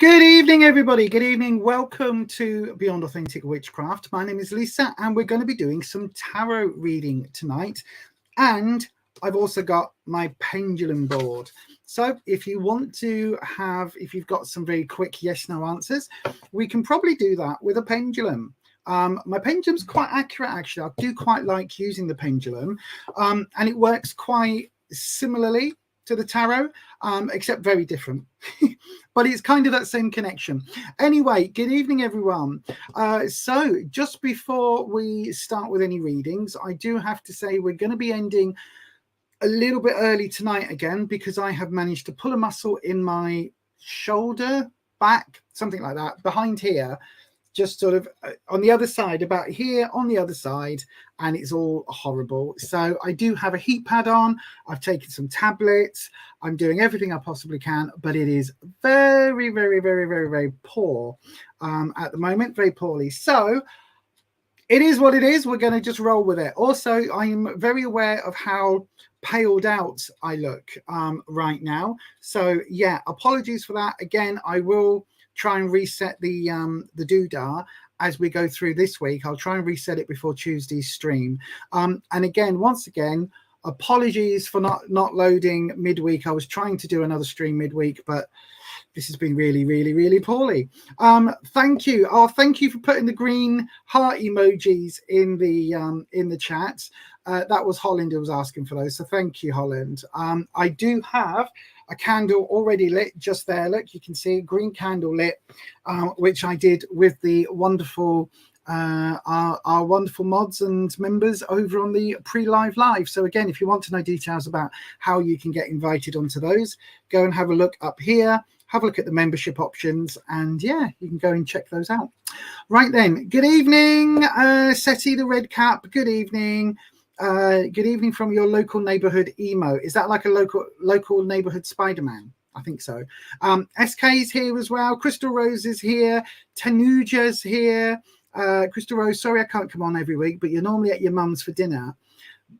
Good evening, everybody. Good evening. Welcome to Beyond Authentic Witchcraft. My name is Lisa, and we're going to be doing some tarot reading tonight. And I've also got my pendulum board. So if you want to have, if you've got some very quick yes/no answers, we can probably do that with a pendulum. My pendulum's quite accurate, actually. I do quite like using the pendulum, and it works quite similarly to the tarot, except very different. But it's kind of that same connection. Anyway, good evening, everyone. So just before we start with any readings, I do have to say we're going to be ending a little bit early tonight again, because I have managed to pull a muscle in my shoulder, back, something like that, behind here, just sort of on the other side, about here on the other side, and it's all horrible. So I do have a heat pad on. I've taken some tablets. I'm doing everything I possibly can, but it is very, very, very, very, very poor at the moment, very poorly. So it is what it is. We're going to just roll with it. Also, I'm very aware of how paled out I look right now. So yeah, apologies for that. Again, I will try and reset the doodah as we go through this week. I'll try and reset it before Tuesday's stream. And again, once again, apologies for not loading midweek. I was trying to do another stream midweek, but this has been really, really, really poorly. Thank you. Oh, thank you for putting the green heart emojis in the chat. That was Holland who was asking for those. So thank you, Holland. I do have a candle already lit just there. Look, you can see a green candle lit, which I did with the wonderful our wonderful mods and members over on the pre-live live. So again, if you want to know details about how you can get invited onto those, go and have a look up here, have a look at the membership options, and yeah, you can go and check those out. Right then, good evening, Seti the Red Cap, good evening. Good evening from your local neighborhood emo. Is that like a local neighborhood Spider-Man? I think so. SK's here as well. Crystal Rose is here. Tanuja's here. Crystal Rose, sorry I can't come on every week, but you're normally at your mum's for dinner.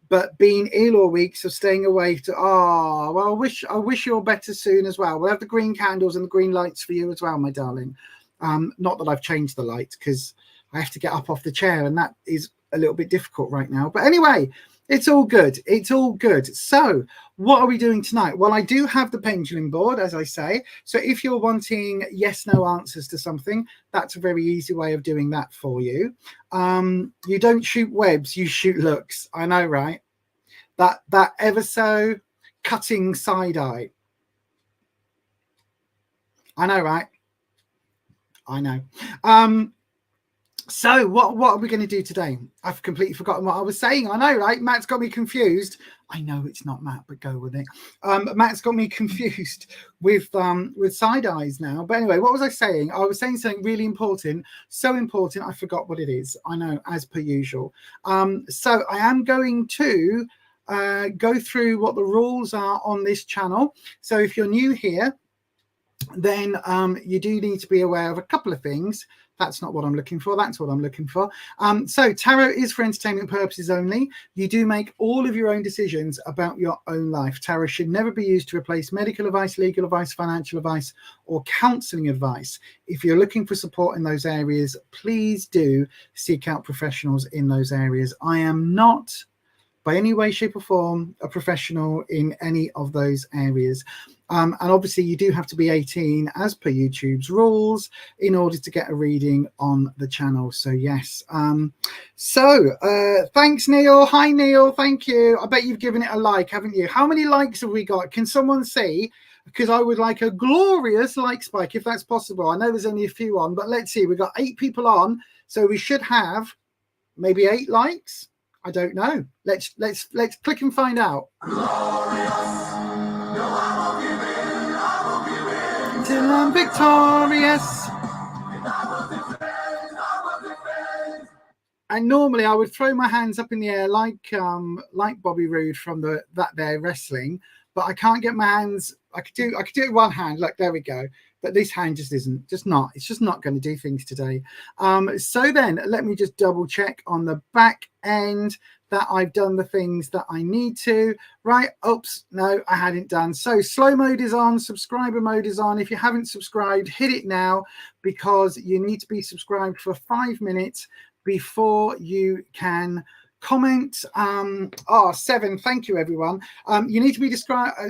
But being ill all week, so staying away to, oh, well, I wish you're better soon as well. We'll have the green candles and the green lights for you as well, my darling. Not that I've changed the lights because I have to get up off the chair and that is a little bit difficult right now. But anyway, it's all good. It's all good. So what are we doing tonight? Well, I do have the pendulum board, as I say. So if you're wanting yes, no answers to something, that's a very easy way of doing that for you. You don't shoot webs, you shoot looks. I know, right? That ever so cutting side eye. I know, right? I know. So what are we going to do today? I've completely forgotten what I was saying. I know, right? Matt's got me confused. I know it's not Matt, but go with it. Matt's got me confused with side eyes now. But anyway, what was I saying? I was saying something really important. So important, I forgot what it is. I know, as per usual. So I am going to go through what the rules are on this channel. So if you're new here, then you do need to be aware of a couple of things. That's not what I'm looking for. That's what I'm looking for. So tarot is for entertainment purposes only. You do make all of your own decisions about your own life. Tarot should never be used to replace medical advice, legal advice, financial advice, or counseling advice. If you're looking for support in those areas, please do seek out professionals in those areas. I am not, by any way, shape or form, a professional in any of those areas. And obviously you do have to be 18 as per YouTube's rules in order to get a reading on the channel. So yes. Thanks, Neil. Hi, Neil. Thank you. I bet you've given it a like, haven't you? How many likes have we got? Can someone see? Because I would like a glorious like spike if that's possible. I know there's only a few on, but let's see. We've got 8 people on, so we should have maybe 8 likes. I don't know. Let's click and find out. Glorious. No, I won't give in. I won't give in. Till I'm victorious. And normally I would throw my hands up in the air like Bobby Roode from that there wrestling, but I can't get my hands. I could do it with one hand. Look, there we go. But this hand just isn't. It's just not going to do things today. So then let me just double check on the back end that I've done the things that I need to. Right. Oops. No, I hadn't done. So slow mode is on. Subscriber mode is on. If you haven't subscribed, hit it now because you need to be subscribed for 5 minutes before you can comment. 7, thank you everyone. You need to be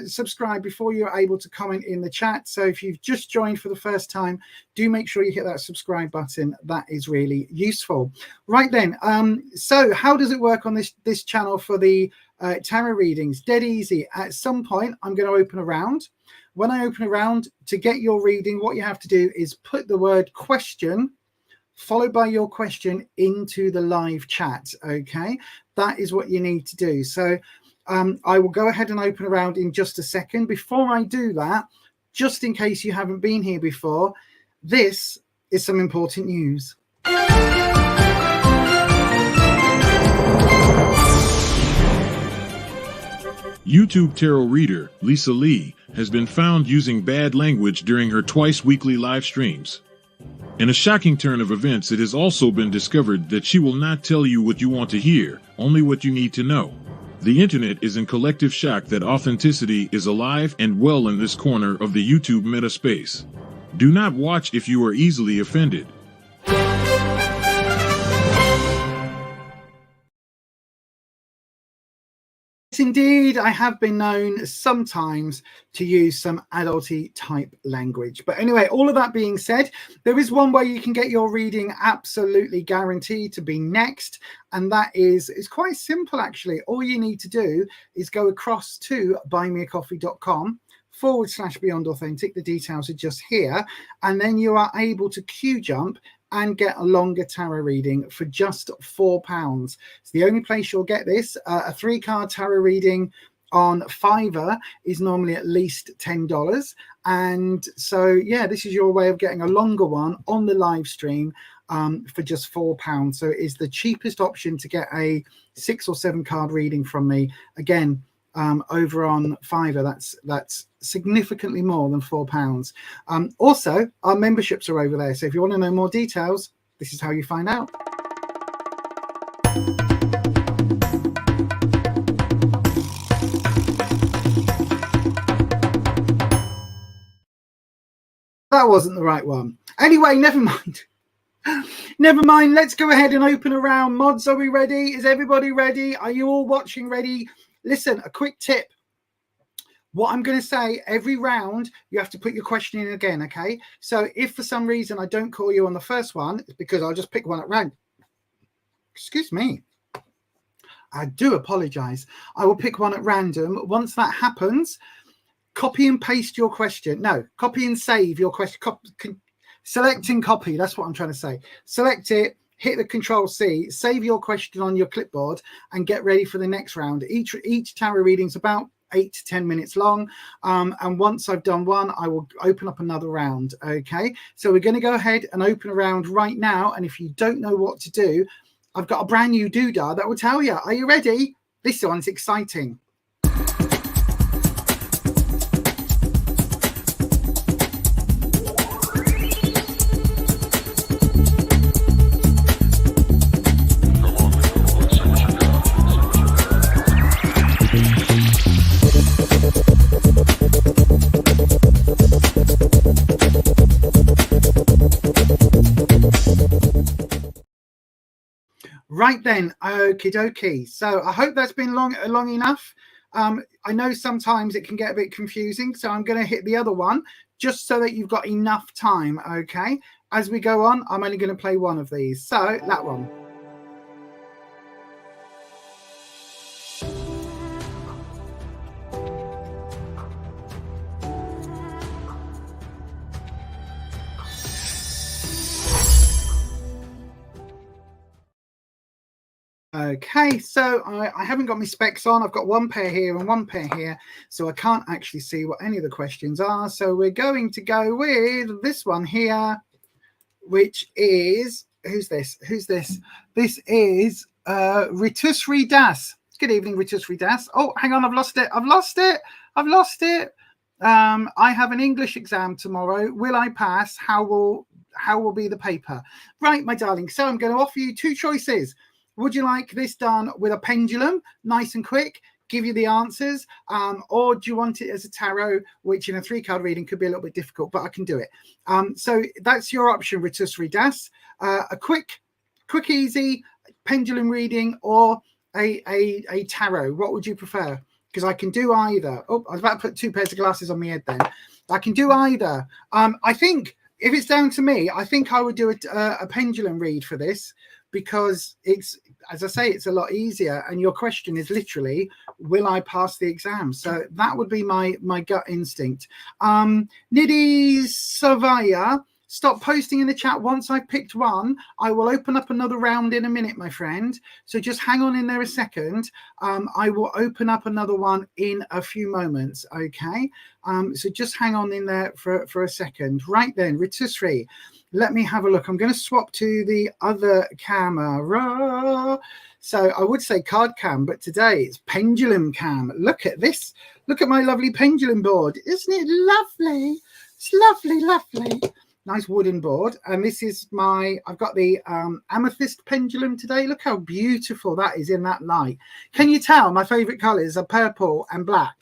subscribed before you're able to comment in the chat. So if you've just joined for the first time, do make sure you hit that subscribe button. That is really useful. Right then, so how does it work on this channel for the tarot readings? Dead easy. At some point I'm going to open a round. When I open a round, to get your reading, what you have to do is put the word question followed by your question into the live chat. Okay, that is what you need to do. So I will go ahead and open a round in just a second. Before I do that, just in case you haven't been here before, this is some important news. YouTube tarot reader Lisa Lee has been found using bad language during her twice-weekly live streams. In a shocking turn of events, it has also been discovered that she will not tell you what you want to hear, only what you need to know. The internet is in collective shock that authenticity is alive and well in this corner of the YouTube meta space. Do not watch if you are easily offended. Indeed, I have been known sometimes to use some adulty type language. But anyway, all of that being said, there is one way you can get your reading absolutely guaranteed to be next. And that is quite simple, actually. All you need to do is go across to buymeacoffee.com/Beyond Authentic. The details are just here. And then you are able to QJUMP and get a longer tarot reading for just £4. It's the only place you'll get this. A 3-card tarot reading on Fiverr is normally at least $10. And so, yeah, this is your way of getting a longer one on the live stream for just £4. So it is the cheapest option to get a 6 or 7 card reading from me. Again, over on Fiverr, that's significantly more than £4. Also, our memberships are over there. So if you want to know more details, this is how you find out. That wasn't the right one. Anyway, never mind. Never mind. Let's go ahead and open a round. Mods, are we ready? Is everybody ready? Are you all watching ready? Listen, a quick tip. What I'm going to say, every round, you have to put your question in again, okay? So if for some reason I don't call you on the first one, it's because I'll just pick one at random. Excuse me. I do apologize. I will pick one at random. Once that happens, copy and paste your question. No, copy and save your question. Select and copy. That's what I'm trying to say. Select it, hit the Control-C, save your question on your clipboard, and get ready for the next round. Each tarot reading is about 8 to 10 minutes long. And once I've done one, I will open up another round. Okay, so we're going to go ahead and open a round right now. And if you don't know what to do, I've got a brand new doodah that will tell you. Are you ready? This one's exciting. Right then, okie dokie. So I hope that's been long enough. I know sometimes it can get a bit confusing, so I'm going to hit the other one just so that you've got enough time, okay? As we go on, I'm only going to play one of these. So that one. Okay, so I haven't got my specs on. I've got one pair here and one pair here, so I can't actually see what any of the questions are. So we're going to go with this one here, which is, who's this? This is Ritusri Das. Good evening, Ritusri Das. Oh, hang on, I've lost it. I have an English exam tomorrow. Will I pass? How will be the paper? Right, my darling. So I'm going to offer you two choices. Would you like this done with a pendulum, nice and quick, give you the answers, or do you want it as a tarot, which in a 3-card reading could be a little bit difficult, but I can do it. So that's your option, Ritusri Das. A quick, easy pendulum reading or a tarot. What would you prefer? Because I can do either. Oh, I was about to put 2 pairs of glasses on my head then. I can do either. I think if it's down to me, I think I would do a pendulum read for this, because it's, as I say, it's a lot easier. And your question is literally, will I pass the exam? So that would be my gut instinct. Nidhi Savaya, stop posting in the chat. Once I've picked one, I will open up another round in a minute, my friend. So just hang on in there a second. I will open up another one in a few moments, okay? So just hang on in there for a second. Right then, Ritusri. Let me have a look. I'm going to swap to the other camera. So I would say card cam, but today it's pendulum cam. Look at this. Look at my lovely pendulum board. Isn't it lovely? It's lovely, lovely. Nice wooden board. And this is I've got the amethyst pendulum today. Look how beautiful that is in that light. Can you tell my favorite colors are purple and black?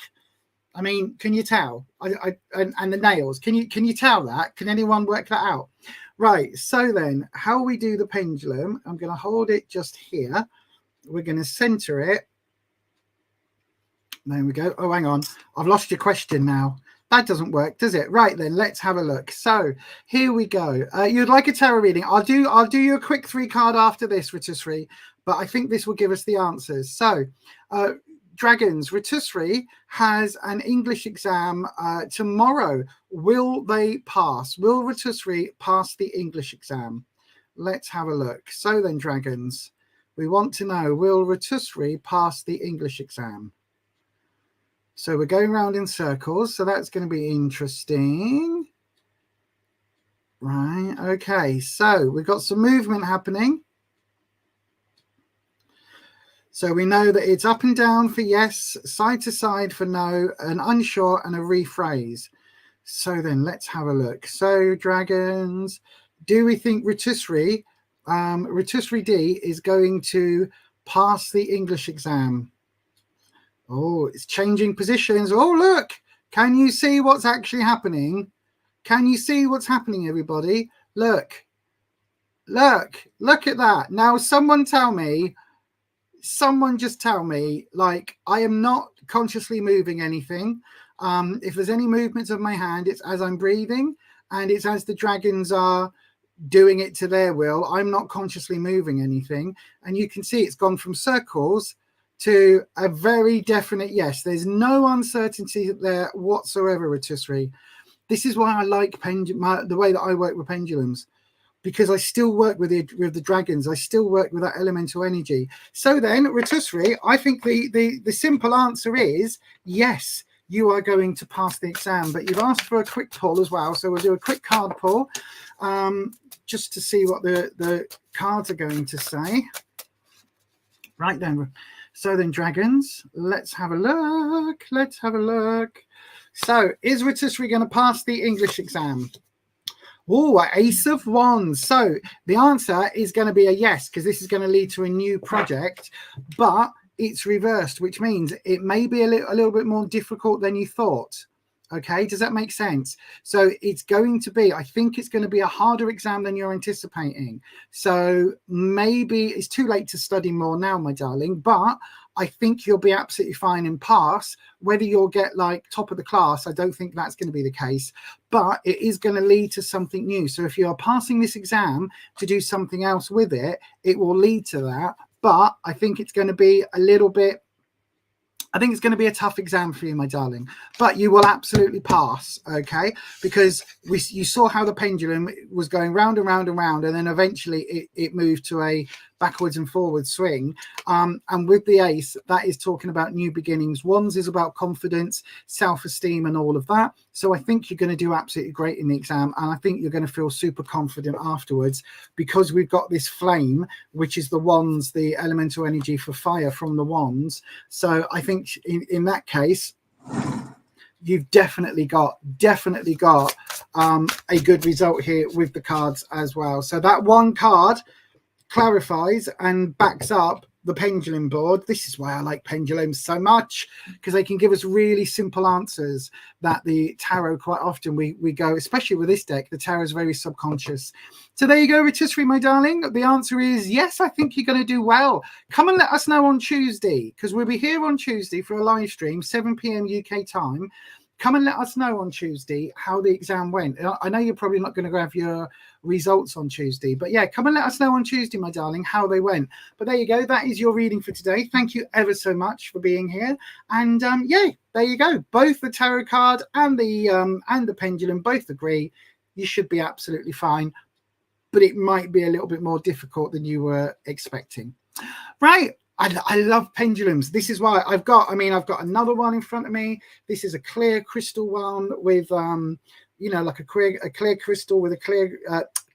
I mean, can you tell? And the nails. Can you tell that? Can anyone work that out? Right. So then, how we do the pendulum? I'm going to hold it just here. We're going to center it. There we go. Oh, hang on. I've lost your question now. That doesn't work, does it? Right then, let's have a look. So here we go. You'd like a tarot reading? I'll do you a quick 3-card after this, Ritusri, but I think this will give us the answers. So. Dragons, Ritusri has an English exam tomorrow. Will they pass? Will Ritusri pass the English exam? let's have a look. So then, dragons, we want to know, will Rotisserie pass the English exam? So we're going around in circles, so that's going to be interesting. Right, okay, so we've got some movement happening. So we know that it's up and down for yes, side to side for no, an unsure and a rephrase. So then let's have a look. So dragons, do we think Rotisserie D is going to pass the English exam? Oh, it's changing positions. Oh, look, can you see what's actually happening? Can you see what's happening, everybody? Look at that. Now, someone just tell me, like, I am not consciously moving anything. If there's any movements of my hand, it's as I'm breathing, and it's as the dragons are doing it to their will. I'm not consciously moving anything. And you can see it's gone from circles to a very definite yes. There's no uncertainty there whatsoever, Rotisserie. This is why I like the way that I work with pendulums, because I still work with the dragons. I still work with that elemental energy. So then, Rotisserie, I think the simple answer is yes, you are going to pass the exam. But you've asked for a quick pull as well, so we'll do a quick card pull just to see what the cards are going to say. Right then. So then, dragons, let's have a look. Let's have a look. So, is Rotisserie going to pass the English exam? Oh, Ace of Wands. So the answer is going to be a yes, because this is going to lead to a new project, but it's reversed, which means it may be a little bit more difficult than you thought. Okay, does that make sense? So it's going to be, I think it's going to be a harder exam than you're anticipating. So maybe it's too late to study more now, my darling, but I think you'll be absolutely fine and pass. Whether you'll get like top of the class, I don't think that's going to be the case, but it is going to lead to something new. So if you are passing this exam to do something else with it, it will lead to that. But I think it's going to be a little bit, I think it's going to be a tough exam for you, my darling, but you will absolutely pass, okay? Because you saw how the pendulum was going round and round and round, and then eventually it moved to a backwards and forwards swing. And with the ace, that is talking about new beginnings. Wands is about confidence, self-esteem, and all of that. So I think you're going to do absolutely great in the exam, and I think you're going to feel super confident afterwards, because we've got this flame, which is the wands, the elemental energy for fire from the wands. So I think in that case, you've definitely got a good result here with the cards as well. So that one card clarifies and backs up the pendulum board. This is why I like pendulums so much, because they can give us really simple answers that the tarot quite often we go, especially with this deck, the tarot is very subconscious. So there you go, Rotisserie, my darling. The answer is yes, I think you're going to do well. Come and let us know on Tuesday, because we'll be here on Tuesday for a live stream, 7 p.m. UK time. Come and let us know on Tuesday how the exam went. I know you're probably not going to have your results on Tuesday, but yeah, come and let us know on Tuesday, my darling, how they went. But there you go. That is your reading for today. Thank you ever so much for being here. And yeah, there you go. Both the tarot card and the pendulum both agree. You should be absolutely fine, but it might be a little bit more difficult than you were expecting. Right. I love pendulums. This is why I've got another one in front of me. This is a clear crystal one with, you know, like a clear crystal with a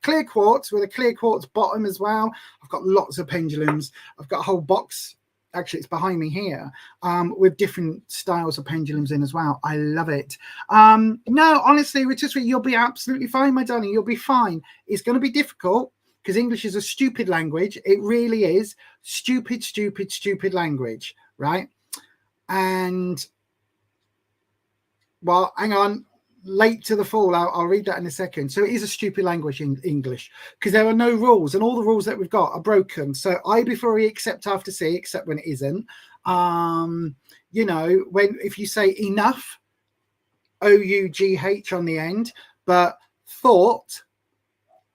clear quartz with a clear quartz bottom as well. I've got lots of pendulums. I've got a whole box. Actually, it's behind me here, with different styles of pendulums in as well. I love it. No, honestly, Rotisserie, you'll be absolutely fine, my darling. You'll be fine. It's going to be difficult, because English is a stupid language. It really is. Stupid, stupid, stupid language, right? And, well, hang on. Late to the fall. I'll read that in a second. So it is a stupid language in English, because there are no rules, and all the rules that we've got are broken. So I before E, except after C, except when it isn't. You know, if you say enough, O-U-G-H on the end, but thought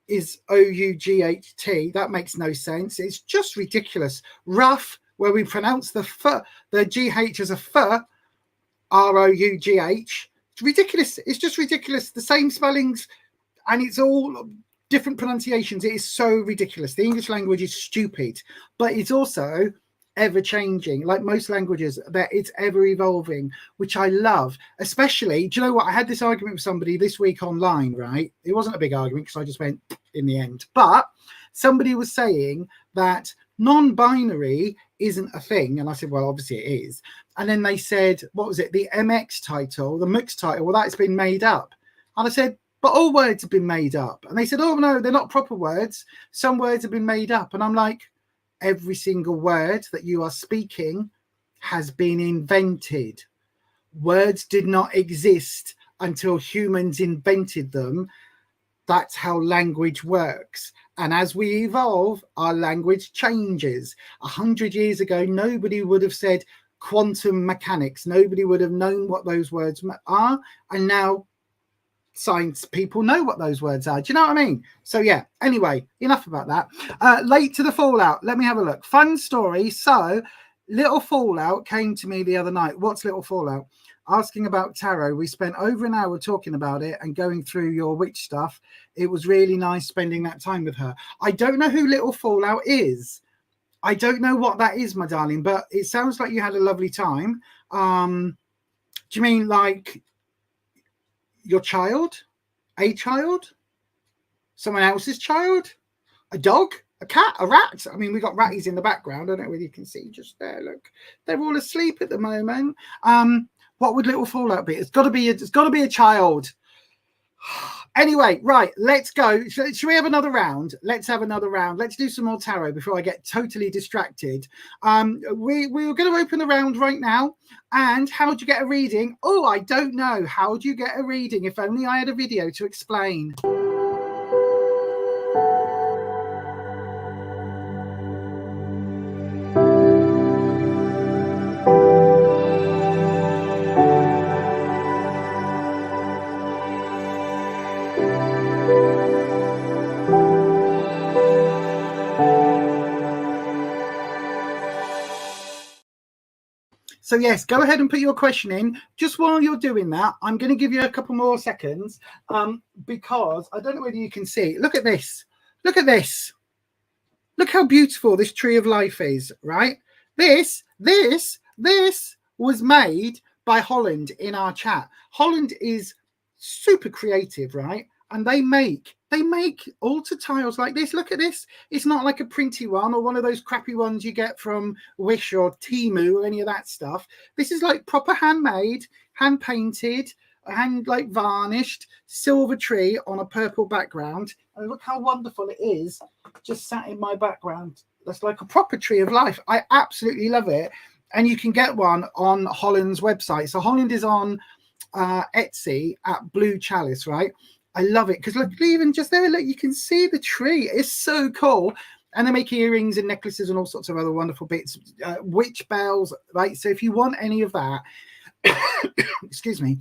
is O-U-G-H-T. That makes no sense. It's just ridiculous. Rough, where we pronounce the G-H as a f, R-O-U-G-H. It's ridiculous. It's just ridiculous. The same spellings, and it's all different pronunciations. It is so ridiculous. The English language is stupid, but it's also ever changing, like most languages, that it's ever evolving, which I love. Especially, do you know what? I had this argument with somebody this week online, right? It wasn't a big argument because I just went in the end, but somebody was saying that non-binary isn't a thing, and I said, well, obviously it is. And then they said, what was it, the MX title, the MX title, well, that's been made up. And I said, but all words have been made up. And they said, oh no, they're not proper words, some words have been made up. And I'm like, every single word that you are speaking has been invented. Words did not exist until humans invented them. That's how language works. And as we evolve, our language changes. 100 years ago, nobody would have said quantum mechanics. Nobody would have known what those words are. And now science people know what those words are. Do you know what I mean? So yeah, anyway, enough about that. Late to the fallout. Let me have a look. Fun story. So Little Fallout came to me the other night. What's Little Fallout? Asking about tarot. We spent over an hour talking about it and going through your witch stuff. It was really nice spending that time with her. I don't know who Little Fallout is. I don't know what that is, my darling, but it sounds like you had a lovely time. Do you mean like your child? A child? Someone else's child? A dog? A cat? A rat? I mean, we got ratties in the background. I don't know whether you can see just there. Look, they're all asleep at the moment. What would Little Fallout be? It's got to be a child. Anyway, right, let's go. Should we have another round? Let's have another round. Let's do some more tarot before I get totally distracted. We're going to open the round right now. And how do you get a reading? Oh, I don't know. How do you get a reading? If only I had a video to explain. So yes, go ahead and put your question in. Just while you're doing that, I'm going to give you a couple more seconds because I don't know whether you can see. Look at this. Look at this. Look how beautiful this tree of life is, right? This was made by Holland in our chat. Holland is super creative, right? And they make altar tiles like this. Look at this. It's not like a printy one or one of those crappy ones you get from Wish or Temu or any of that stuff. This is like proper handmade, hand painted, hand like varnished silver tree on a purple background. And look how wonderful it is just sat in my background. That's like a proper tree of life. I absolutely love it. And you can get one on Holland's website. So Holland is on Etsy at Blue Chalice, right? I love it because look, even just there, look, you can see the tree. It's so cool. And they make earrings and necklaces and all sorts of other wonderful bits, witch bells, right? So if you want any of that, excuse me,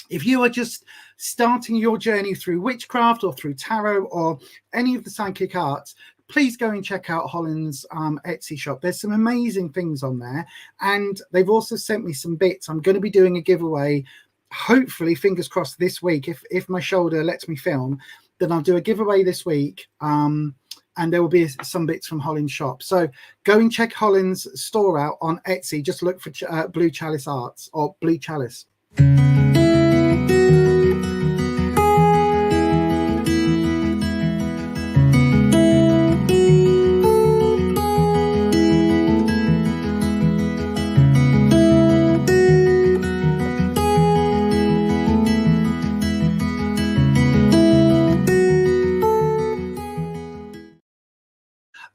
if you are just starting your journey through witchcraft or through tarot or any of the psychic arts, please go and check out Holland's Etsy shop. There's some amazing things on there. And they've also sent me some bits. I'm going to be doing a giveaway, hopefully, fingers crossed, this week. If my shoulder lets me film, then I'll do a giveaway this week. And there will be some bits from Holland's shop. So go and check Holland's store out on Etsy. Just look for Blue Chalice Arts or Blue Chalice.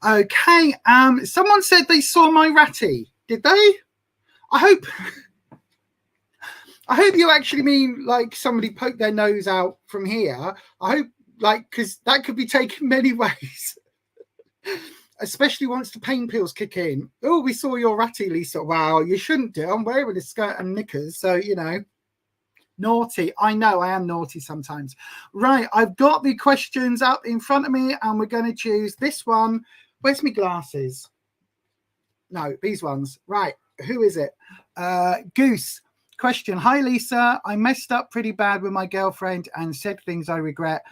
Okay, someone said they saw my ratty. Did they? I hope you actually mean like somebody poked their nose out from here. I hope, like, because that could be taken many ways, especially once the pain pills kick in. Oh, we saw your ratty, Lisa. Wow, you shouldn't do. I'm wearing a skirt and knickers, so you know. Naughty. I know I am naughty sometimes. Right, I've got the questions up in front of me and we're going to choose this one. Where's my glasses? No, these ones. Right, who is it? Goose. Question. Hi, Lisa. I messed up pretty bad with my girlfriend and said things I regret.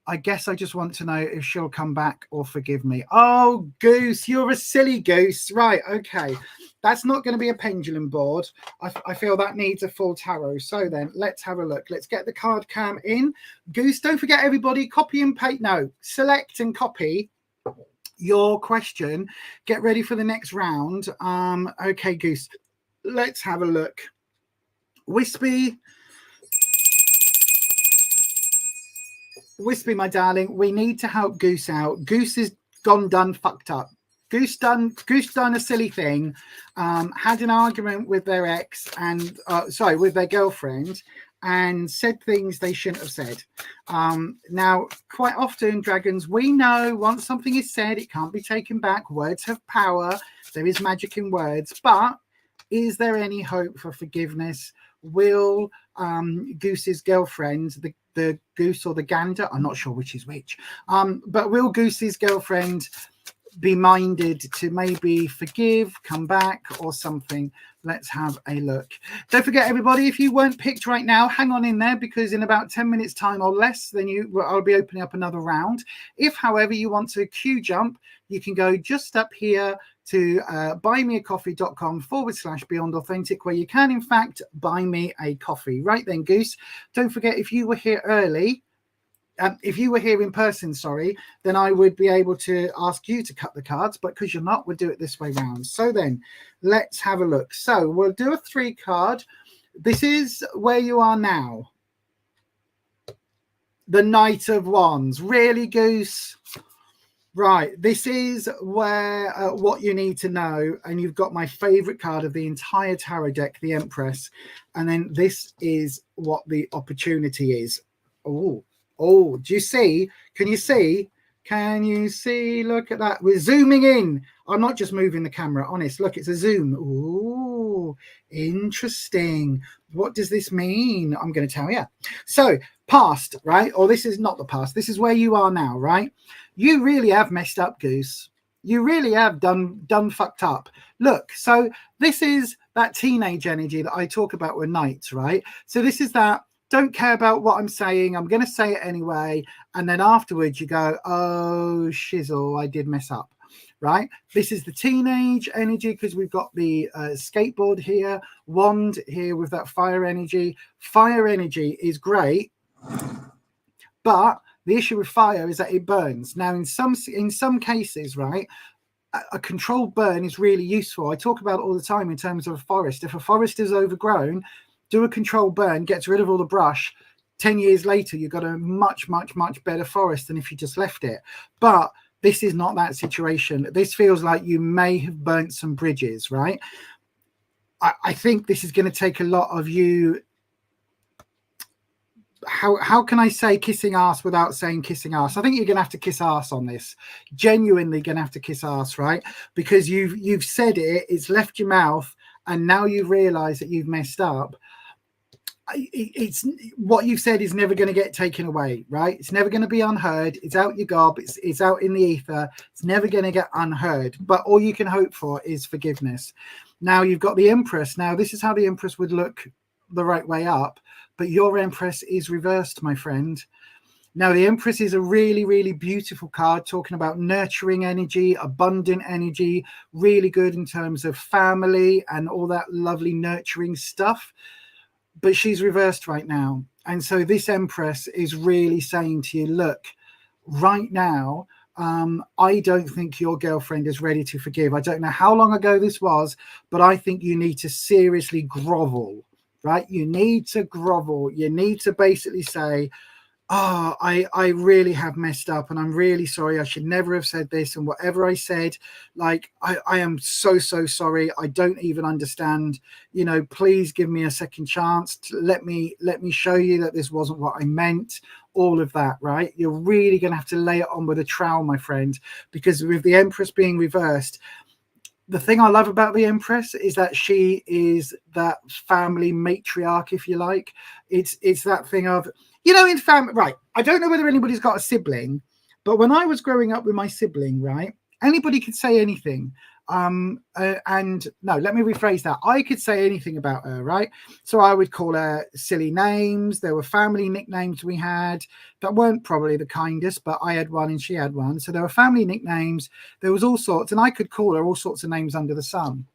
I guess I just want to know if she'll come back or forgive me. Oh, Goose, you're a silly goose. Right, okay. That's not going to be a pendulum board. I feel that needs a full tarot. So then let's have a look. Let's get the card cam in. Goose, don't forget, everybody, copy and paste. No, select and copy your question. Get ready for the next round. Okay, Goose, let's have a look. Wispy, my darling, we need to help Goose out. Goose is done fucked up. Goose done a silly thing, had an argument with their ex and with their girlfriend, and said things they shouldn't have said. Now, quite often, dragons, we know once something is said, it can't be taken back. Words have power. There is magic in words. But is there any hope for forgiveness? Will Goose's girlfriend, the goose or the gander, I'm not sure which is which, but will Goose's girlfriend be minded to maybe forgive, come back or something? Let's have a look. Don't forget, everybody, if you weren't picked right now, hang on in there, because in about 10 minutes time or less, then I'll be opening up another round. If, however, you want to QJUMP, you can go just up here to buymeacoffee.com/Beyond Authentic, where you can, in fact, buy me a coffee. Right then, Goose. Don't forget, if you were here early, if you were here in person, sorry, then I would be able to ask you to cut the cards, but because you're not, we'll do it this way round. So then let's have a look. So we'll do a 3 card. This is where you are now. The Knight of Wands. Really, Goose? Right, this is where what you need to know, and you've got my favorite card of the entire tarot deck, the Empress, and then this is what the opportunity is. Oh, do you see? Can you see? Can you see? Look at that. We're zooming in. I'm not just moving the camera, honest. Look, it's a zoom. Ooh, interesting. What does this mean? I'm going to tell you. So, past, right? Or this is not the past. This is where you are now, right? You really have messed up, Goose. You really have done fucked up. Look, so this is that teenage energy that I talk about with Knights, right? So this is that. Don't care about what I'm saying. I'm going to say it anyway. And then afterwards you go, oh, shizzle, I did mess up, right? This is the teenage energy, because we've got the skateboard here, wand here with that fire energy. Fire energy is great, but the issue with fire is that it burns. Now, in some cases, right, a controlled burn is really useful. I talk about it all the time in terms of a forest. If a forest is overgrown, do a controlled burn, gets rid of all the brush. 10 years later, you've got a much, much, much better forest than if you just left it. But this is not that situation. This feels like you may have burnt some bridges, right? I think this is going to take a lot of you. How can I say kissing ass without saying kissing ass? I think you're going to have to kiss ass on this. Genuinely going to have to kiss ass, right? Because you've said it, it's left your mouth, and now you realise that you've messed up. It's what you've said is never going to get taken away, right? It's never going to be unheard. It's out your gob. It's out in the ether. It's never going to get unheard. But all you can hope for is forgiveness. Now you've got the Empress. Now this is how the Empress would look the right way up, but your Empress is reversed, my friend. Now the Empress is a really, really beautiful card, talking about nurturing energy, abundant energy, really good in terms of family and all that lovely nurturing stuff. But she's reversed right now. And so this Empress is really saying to you, look, right now, I don't think your girlfriend is ready to forgive. I don't know how long ago this was, but I think you need to seriously grovel, right? You need to grovel. You need to basically say, oh, I really have messed up, and I'm really sorry. I should never have said this, and whatever I said, like, I am so sorry. I don't even understand. You know, please give me a second chance. Let me show you that this wasn't what I meant. All of that, right? You're really going to have to lay it on with a trowel, my friend, because with the Empress being reversed, the thing I love about the Empress is that she is that family matriarch, if you like. It's that thing of, you know, in family, right? I don't know whether anybody's got a sibling, but when I was growing up with my sibling, right, anybody could say anything. And no, let me rephrase that. I could say anything about her, right? So I would call her silly names. There were family nicknames we had that weren't probably the kindest, but I had one and she had one. So there were family nicknames. There was all sorts, and I could call her all sorts of names under the sun.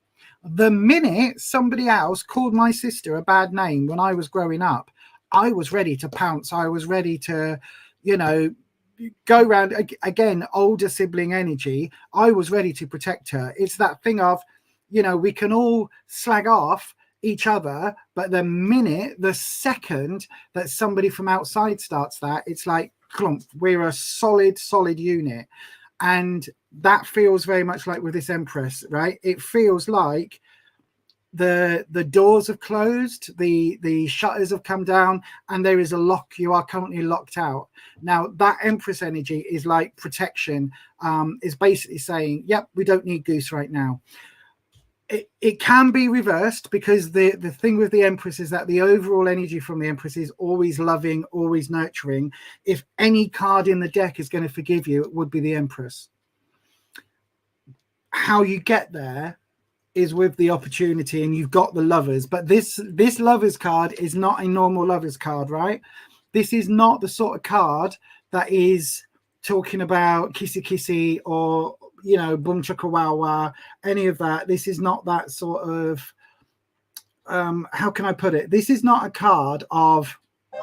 The minute somebody else called my sister a bad name when I was growing up, I was ready to pounce. I was ready to, you know, go around again, older sibling energy. I was ready to protect her. It's that thing of, you know, we can all slag off each other, but the second that somebody from outside starts that, it's like clump, we're a solid unit. And that feels very much like with this Empress, right? It feels like the doors have closed, the shutters have come down, and there is a lock. You are currently locked out. Now that Empress energy is like protection, is basically saying, yep, we don't need Goose right now. It can be reversed, because the thing with the Empress is that the overall energy from the Empress is always loving, always nurturing. If any card in the deck is going to forgive you, it would be the Empress. How you get there is with the opportunity, and you've got the Lovers, but this Lovers card is not a normal Lovers card, right? This is not the sort of card that is talking about kissy kissy or, you know, boom chaka wow wow, any of that. This is not that sort of, how can I put it? This is not a card of, do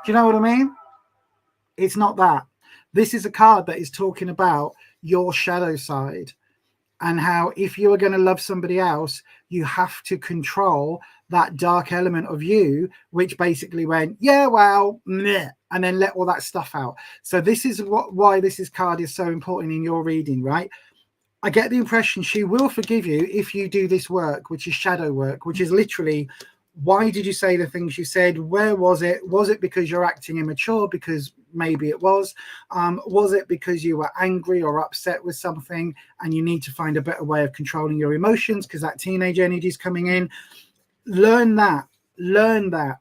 you know what I mean? It's not that. This is a card that is talking about your shadow side, and how if you are going to love somebody else, you have to control that dark element of you, which basically went, yeah, well, meh, and then let all that stuff out. So this is why this card is so important in your reading, right? I get the impression she will forgive you if you do this work, which is shadow work, which is literally, why did you say the things you said? Where was it? Was it because you're acting immature? Because maybe it was. Was it because you were angry or upset with something and you need to find a better way of controlling your emotions because that teenage energy is coming in? Learn that,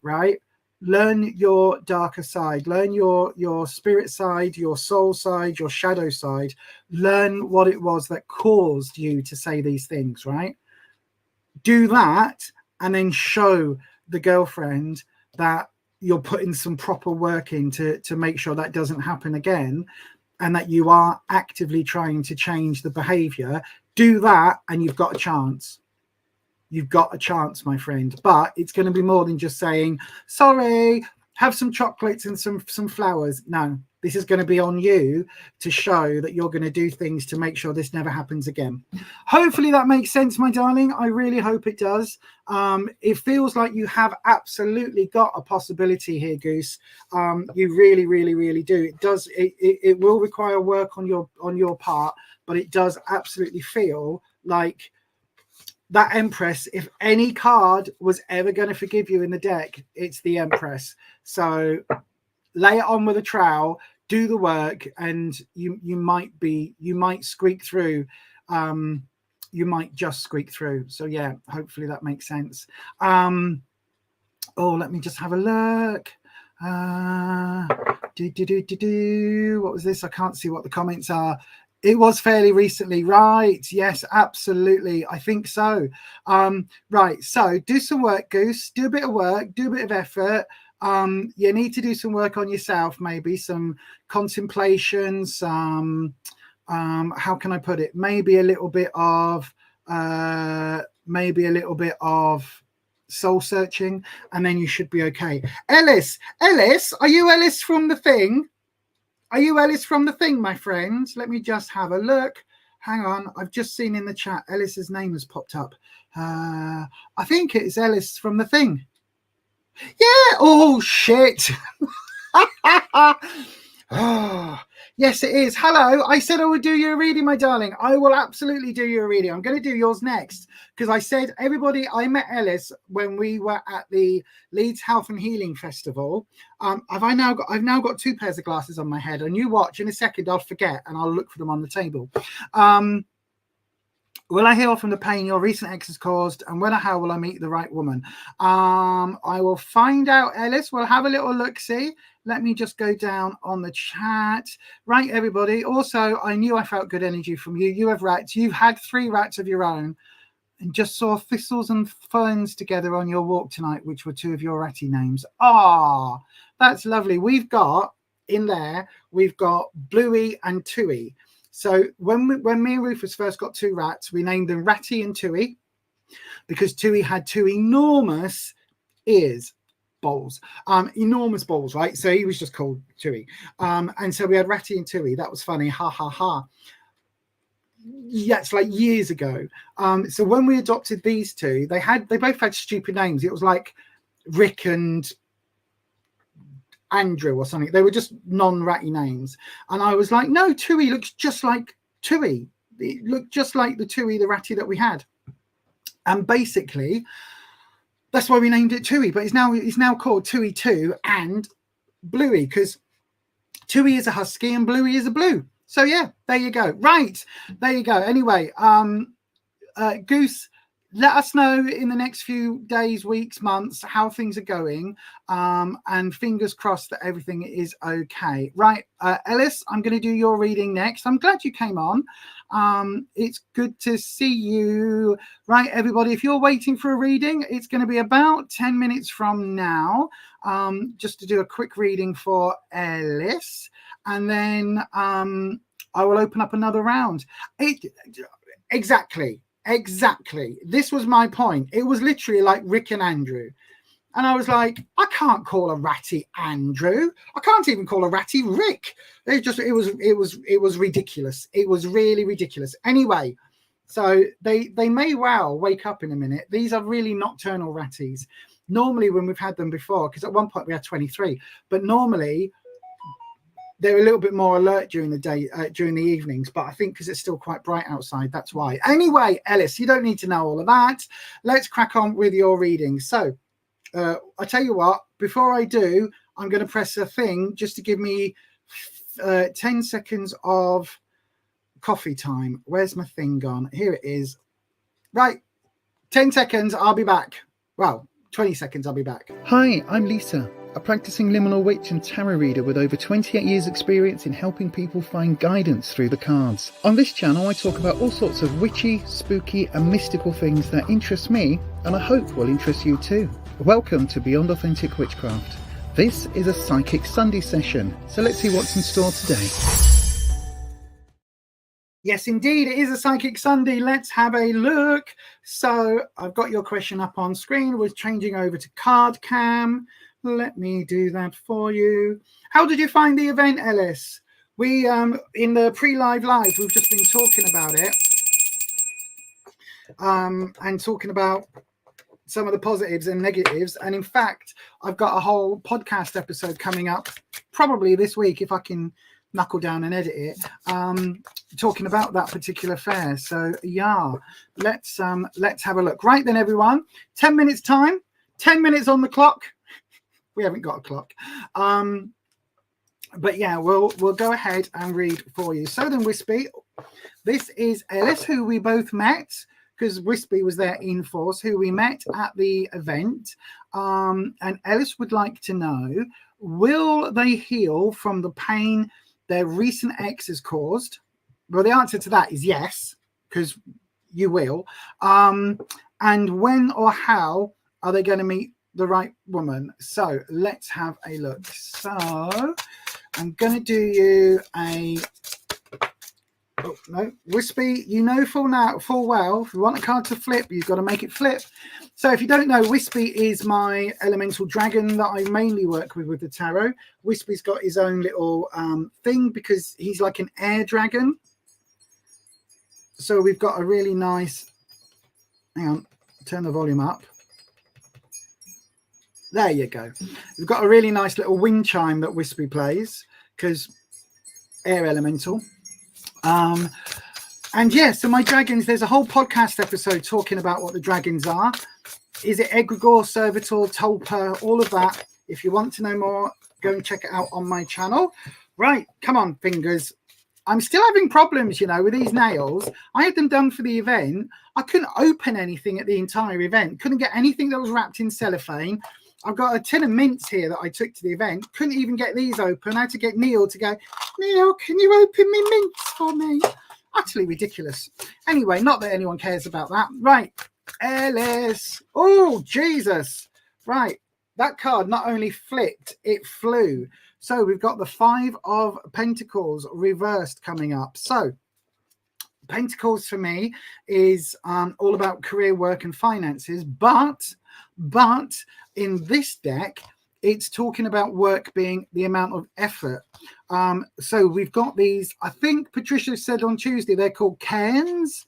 right? Learn your darker side, learn your spirit side, your soul side, your shadow side. Learn what it was that caused you to say these things, right? Do that, and then show the girlfriend that you're putting some proper work in to make sure that doesn't happen again, and that you are actively trying to change the behavior. Do that, and you've got a chance. You've got a chance, my friend. But it's going to be more than just saying, sorry, have some chocolates and some flowers. No, this is going to be on you to show that you're going to do things to make sure this never happens again. Hopefully that makes sense, my darling. I really hope it does. It feels like you have absolutely got a possibility here, Goose. You really, really, really do. It does. It will require work on your part, but it does absolutely feel like that Empress, if any card was ever going to forgive you in the deck, it's the Empress. So lay it on with a trowel, do the work, and you might squeak through. You might just squeak through. So yeah, hopefully that makes sense. Oh, let me just have a look. What was this? I can't see what the comments are. It was fairly recently, right? Yes, absolutely. I think so. Right. So do some work, Goose. Do a bit of work. Do a bit of effort. You need to do some work on yourself, maybe some contemplation, some, how can I put it? Maybe a little bit of soul searching, and then you should be okay. Ellis, are you Ellis from the thing? Are you Ellis from the thing, my friend? Let me just have a look. Hang on. I've just seen in the chat Ellis's name has popped up. I think it's Ellis from the thing. Yeah. Oh, shit. Oh, yes, it is. Hello. I said I would do you a reading, my darling. I will absolutely do you a reading. I'm going to do yours next because I said, everybody, I met Ellis when we were at the Leeds Health and Healing Festival. I've now got two pairs of glasses on my head, and you watch in a second. I'll forget and I'll look for them on the table. Will I heal from the pain your recent ex has caused? And when or how will I meet the right woman? I will find out, Ellis. We'll have a little look-see. Let me just go down on the chat. Right, everybody. Also, I knew I felt good energy from you. You have rats. You've had 3 rats of your own and just saw thistles and ferns together on your walk tonight, which were 2 of your ratty names. Ah, that's lovely. We've got in there, we've got Bluey and Tui. So when me and Rufus first got 2 rats, we named them Ratty and Tui because Tui had 2 enormous bowls, enormous bowls, right? So he was just called Tui. And so we had Ratty and Tui. That was funny. Ha, ha, ha. Yeah, it's like years ago. So when we adopted these 2, they both had stupid names. It was like Rick and Andrew or something. They were just non-ratty names. And I was like, no, Tui looks just like Tui. It looked just like the Tui, the ratty that we had. And basically, that's why we named it Tui. But it's now called Tui 2 and Bluey, because Tui is a husky and Bluey is a blue. So yeah, there you go. Right, there you go. Anyway, Goose, let us know in the next few days, weeks, months, how things are going. And fingers crossed that everything is okay. Right, Ellis, I'm going to do your reading next. I'm glad you came on. It's good to see you. Right, everybody, if you're waiting for a reading, it's going to be about 10 minutes from now, just to do a quick reading for Ellis. And then I will open up another round. Exactly. This was my point. It was literally like Rick and Andrew. And I was like, I can't call a ratty Andrew. I can't even call a ratty Rick. It was ridiculous. It was really ridiculous. Anyway, so they may well wake up in a minute. These are really nocturnal ratties. Normally when we've had them before, because at one point we had 23, but normally they're a little bit more alert during the day, during the evenings, but I think because it's still quite bright outside, that's why. Anyway, Ellis, you don't need to know all of that. Let's crack on with your reading. So I tell you what, before I do, I'm going to press a thing just to give me 10 seconds of coffee time. Where's my thing gone? Here it is. Right, 10 seconds, I'll be back. Well, 20 seconds, I'll be back. Hi, I'm Lisa, a practicing liminal witch and tarot reader with over 28 years experience in helping people find guidance through the cards. On this channel I talk about all sorts of witchy, spooky and mystical things that interest me and I hope will interest you too. Welcome to Beyond Authentic Witchcraft. This is a Psychic Sunday session, so let's see what's in store today. Yes, indeed, it is a Psychic Sunday. Let's have a look. So I've got your question up on screen. We're changing over to card cam. Let me do that for you. How did you find the event, Ellis? We, in the pre-live live, we've just been talking about it and talking about some of the positives and negatives. And in fact, I've got a whole podcast episode coming up probably this week if I can knuckle down and edit it, talking about that particular fair. So yeah, let's have a look. Right then, everyone, 10 minutes time, 10 minutes on the clock. We haven't got a clock. But yeah, we'll go ahead and read for you. So then, Wispy, this is Ellis, who we both met, because Wispy was there in force, who we met at the event. And Ellis would like to know, will they heal from the pain their recent ex has caused? Well, the answer to that is yes, because you will. And when or how are they going to meet the right woman? So let's have a look. So I'm going to do you a... Oh, no, Wispy, you know full well, if you want a card to flip, you've got to make it flip. So if you don't know, Wispy is my elemental dragon that I mainly work with the tarot. Wispy's got his own little thing because he's like an air dragon. So we've got a really nice... Hang on, turn the volume up. There you go. We've got a really nice little wind chime that Wispy plays because air elemental. And yeah, so my dragons, there's a whole podcast episode talking about what the dragons are. Is it egregore, servitor, tulpa, all of that? If you want to know more, go and check it out on my channel. Right, come on, fingers. I'm still having problems, you know, with these nails. I had them done for the event. I couldn't open anything at the entire event. Couldn't get anything that was wrapped in cellophane. I've got a tin of mints here that I took to the event. Couldn't even get these open. I had to get Neil to go, Neil, can you open me mints for me? Utterly ridiculous. Anyway, not that anyone cares about that. Right, Ellis. Oh, Jesus. Right, that card not only flipped, it flew. So we've got the 5 of Pentacles reversed coming up. So Pentacles for me is all about career, work and finances. But in this deck, it's talking about work being the amount of effort. So we've got these, I think Patricia said on Tuesday, they're called cairns.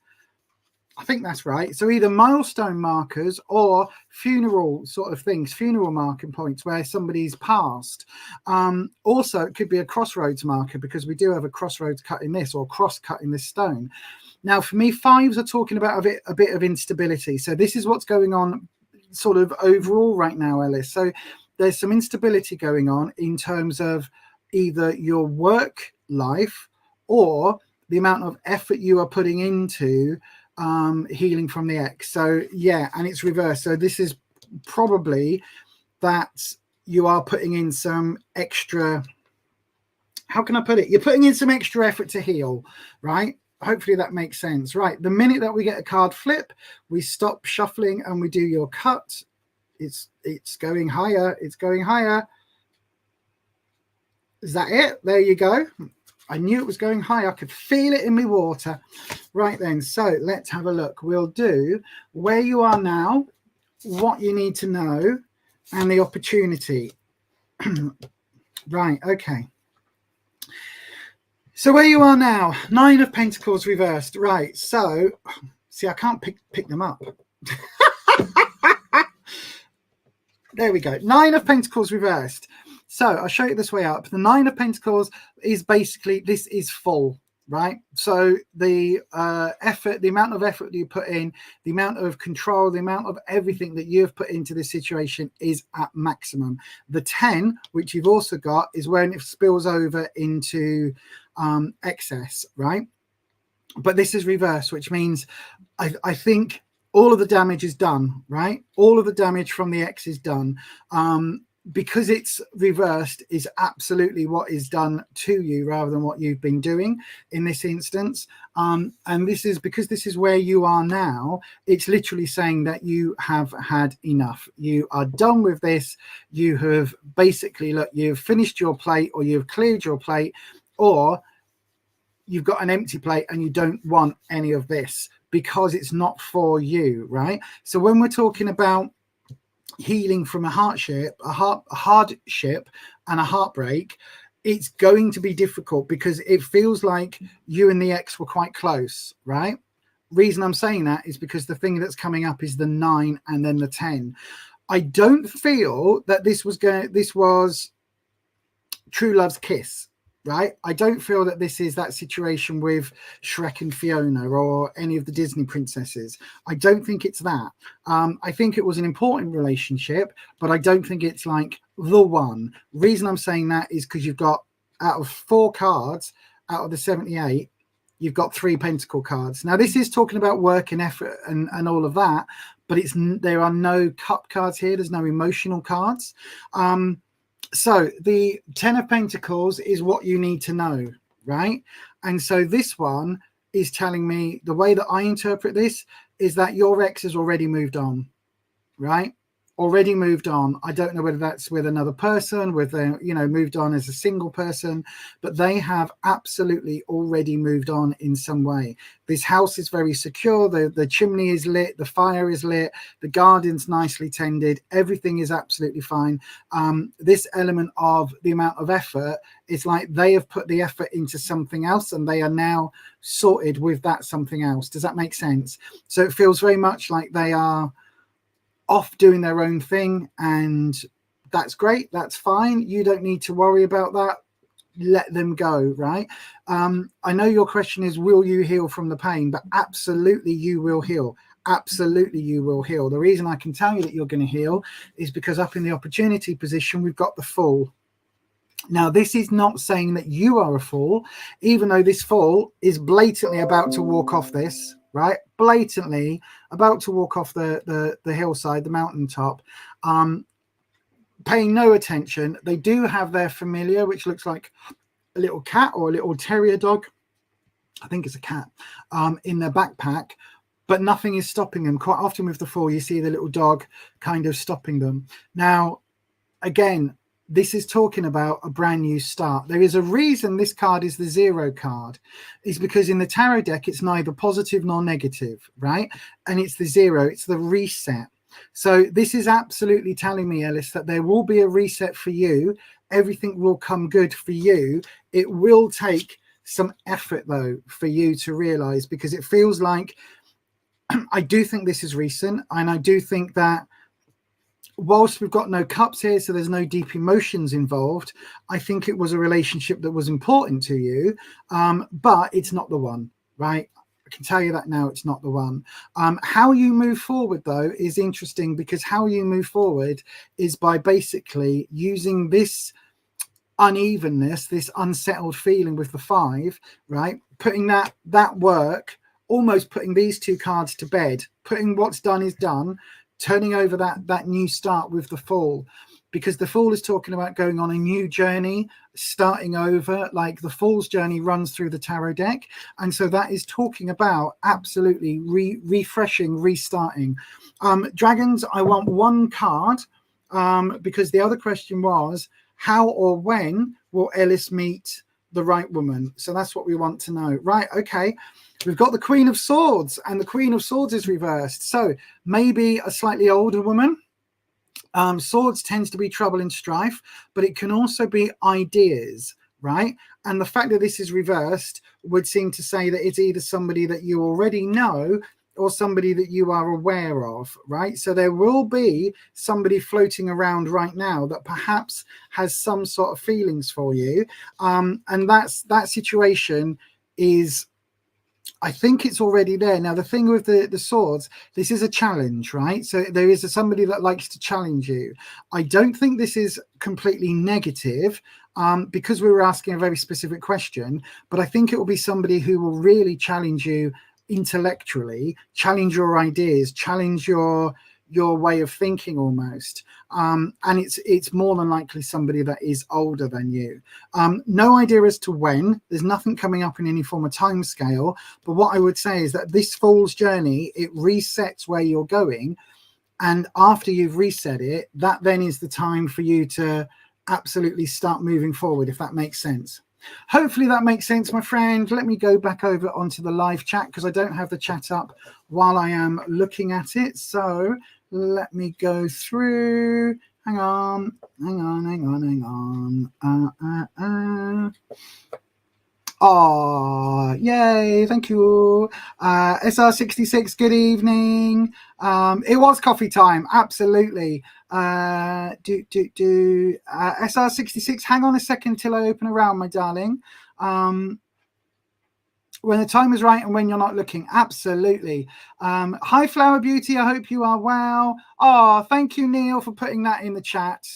I think that's right. So either milestone markers or funeral sort of things, funeral marking points where somebody's passed. Also, it could be a crossroads marker because we do have a crossroads cut in this, or cross cut in this stone. Now, for me, 5s are talking about a bit of instability. So this is what's going on sort of overall right now, Ellis. So there's some instability going on in terms of either your work life or the amount of effort you are putting into healing from the ex. So yeah, and it's reversed. So this is probably that you are putting in some extra, how can I put it? You're putting in some extra effort to heal, right? Hopefully that makes sense. Right, the minute that we get a card flip, we stop shuffling and we do your cut. It's going higher. It's going higher. Is that it? There you go. I knew it was going high. I could feel it in my water. Right then, so let's have a look. We'll do where you are now, what you need to know, and the opportunity. Right, okay. So where you are now, 9 of Pentacles reversed. Right, so, see, I can't pick them up. There we go. 9 of Pentacles reversed. So I'll show you this way up. The 9 of Pentacles is basically, this is full, right? So the effort, the amount of effort that you put in, the amount of control, the amount of everything that you've put into this situation is at maximum. The 10, which you've also got, is when it spills over into excess, right? But this is reverse, which means I think all of the damage is done, right? All of the damage from the X is done. Because it's reversed is absolutely what is done to you rather than what you've been doing in this instance. And this is because this is where you are now. It's literally saying that you have had enough. You are done with this. You have basically, look, you've finished your plate, or you've cleared your plate, or you've got an empty plate and you don't want any of this because it's not for you, right? So when we're talking about healing from a hardship and a heartbreak, it's going to be difficult because it feels like you and the ex were quite close, right? Reason I'm saying that is because the thing that's coming up is the 9 and then the 10. I don't feel that this was true love's kiss, right? I don't feel that this is that situation with Shrek and Fiona or any of the Disney princesses. I don't think it's that. I think it was an important relationship, but I don't think it's like the one. Reason I'm saying that is because you've got, out of 4 cards out of the 78, you've got 3 pentacle cards. Now this is talking about work and effort and all of that, but there are no cup cards here. There's no emotional cards. So the 10 of Pentacles is what you need to know, right? And so this one is telling me, the way that I interpret this is that your ex has already moved on, right? Already moved on. I don't know whether that's with another person, with moved on as a single person, but they have absolutely already moved on in some way. This house is very secure. The chimney is lit. The fire is lit. The garden's nicely tended. Everything is absolutely fine. This element of the amount of effort, it's like they have put the effort into something else and they are now sorted with that something else. Does that make sense? So it feels very much like they are off doing their own thing, and that's great. That's fine. You don't need to worry about that. Let them go, right? I know your question is, will you heal from the pain? But absolutely you will heal. Absolutely you will heal. The reason I can tell you that you're going to heal is because up in the opportunity position, we've got the Fool. Now, this is not saying that you are a fool, even though this fool is blatantly about to walk off this, right? Blatantly about to walk off the hillside, the mountaintop, paying no attention. They do have their familiar, which looks like a little cat or a little terrier dog. I think it's a cat, in their backpack, but nothing is stopping them. Quite often with the fool, you see the little dog kind of stopping them. Now, again, this is talking about a brand new start. There is a reason this card is the 0 card. Is because in the tarot deck, it's neither positive nor negative, right? And it's the 0, it's the reset. So this is absolutely telling me, Ellis, that there will be a reset for you. Everything will come good for you. It will take some effort, though, for you to realize, because it feels like, I do think this is recent, and I do think that whilst we've got no cups here, so there's no deep emotions involved, I think it was a relationship that was important to you, but it's not the one, right? I can tell you that now, it's not the one. How you move forward, though, is interesting, because how you move forward is by basically using this unevenness, this unsettled feeling with the 5, right? Putting that work, almost putting these 2 cards to bed, putting what's done is done, turning over that new start with the Fool, because the Fool is talking about going on a new journey, starting over. Like the Fool's journey runs through the tarot deck, and so that is talking about absolutely refreshing, restarting. Dragons, I want 1 card, because the other question was, how or when will Ellis meet the right woman? So that's what we want to know. Right, okay. We've got the Queen of Swords, and the Queen of Swords is reversed. So maybe a slightly older woman. Swords tends to be trouble and strife, but it can also be ideas, right? And the fact that this is reversed would seem to say that it's either somebody that you already know or somebody that you are aware of, right? So there will be somebody floating around right now that perhaps has some sort of feelings for you. And that situation is, I think it's already there. Now, the thing with the swords, this is a challenge, right? So there is somebody that likes to challenge you. I don't think this is completely negative, because we were asking a very specific question, but I think it will be somebody who will really challenge you intellectually, challenge your ideas, challenge your way of thinking almost. And it's more than likely somebody that is older than you. No idea as to when. There's nothing coming up in any form of time scale, but what I would say is that this Fool's journey, it resets where you're going, and after you've reset it, that then is the time for you to absolutely start moving forward, if that makes sense. Hopefully that makes sense, my friend. Let me go back over onto the live chat, because I don't have the chat up while I am looking at it. So let me go through. Hang on. Oh, yay, thank you. SR66, good evening. It was coffee time, absolutely. SR66, hang on a second till I open a round, my darling. When the time is right and when you're not looking, absolutely. Hi, Flower Beauty, I hope you are well. Oh, thank you, Neil, for putting that in the chat.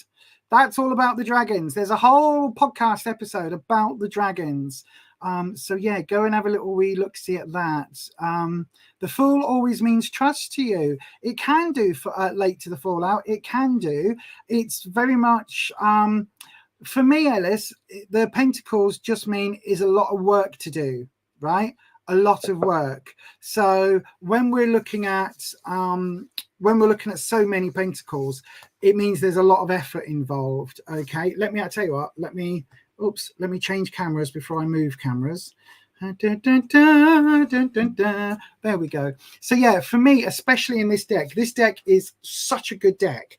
That's all about the dragons. There's a whole podcast episode about the dragons. So yeah, go and have a little wee look-see at that. The Fool always means trust to you. It can do for late to the fallout. It can do. It's very much, for me, Ellis, the Pentacles just mean is a lot of work to do, right? A lot of work. So when we're looking at so many Pentacles, it means there's a lot of effort involved. Okay, I'll tell you what, let me change cameras before I move cameras. There we go. So yeah, for me, especially in this deck is such a good deck.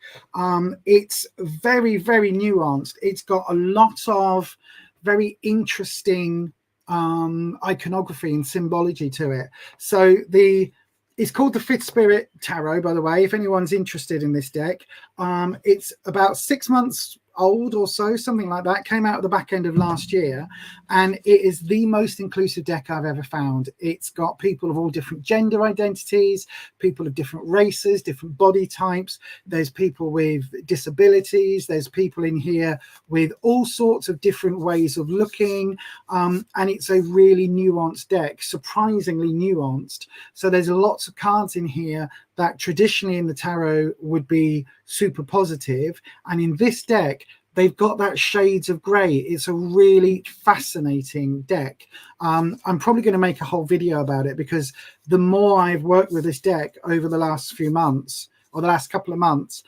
It's very, very nuanced. It's got a lot of very interesting iconography and symbology to it. So it's called the Fifth Spirit Tarot, by the way, if anyone's interested in this deck. It's about 6 months old or so, something like that. Came out at the back end of last year, and it is the most inclusive deck I've ever found. It's got people of all different gender identities, people of different races, different body types. There's people with disabilities. There's people in here with all sorts of different ways of looking, and it's a really nuanced deck, surprisingly nuanced. So there's lots of cards in here that traditionally in the tarot would be super positive, and in this deck they've got that shades of grey. It's a really fascinating deck. I'm probably going to make a whole video about it, because the more I've worked with this deck over the last few months, or the last couple of months,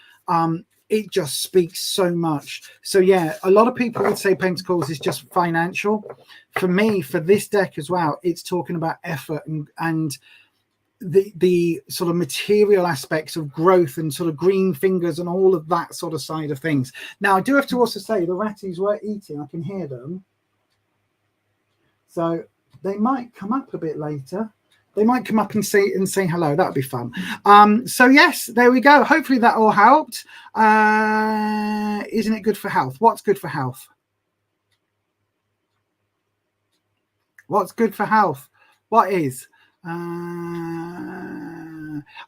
it just speaks so much. So yeah, a lot of people would say Pentacles is just financial. For me, for this deck as well, it's talking about effort and the sort of material aspects of growth and sort of green fingers and all of that sort of side of things. Now, I do have to also say the ratties were eating. I can hear them. So they might come up a bit later. They might come up and say hello. That would be fun. So yes, there we go. Hopefully that all helped. Isn't it good for health? What's good for health? What's good for health? What is?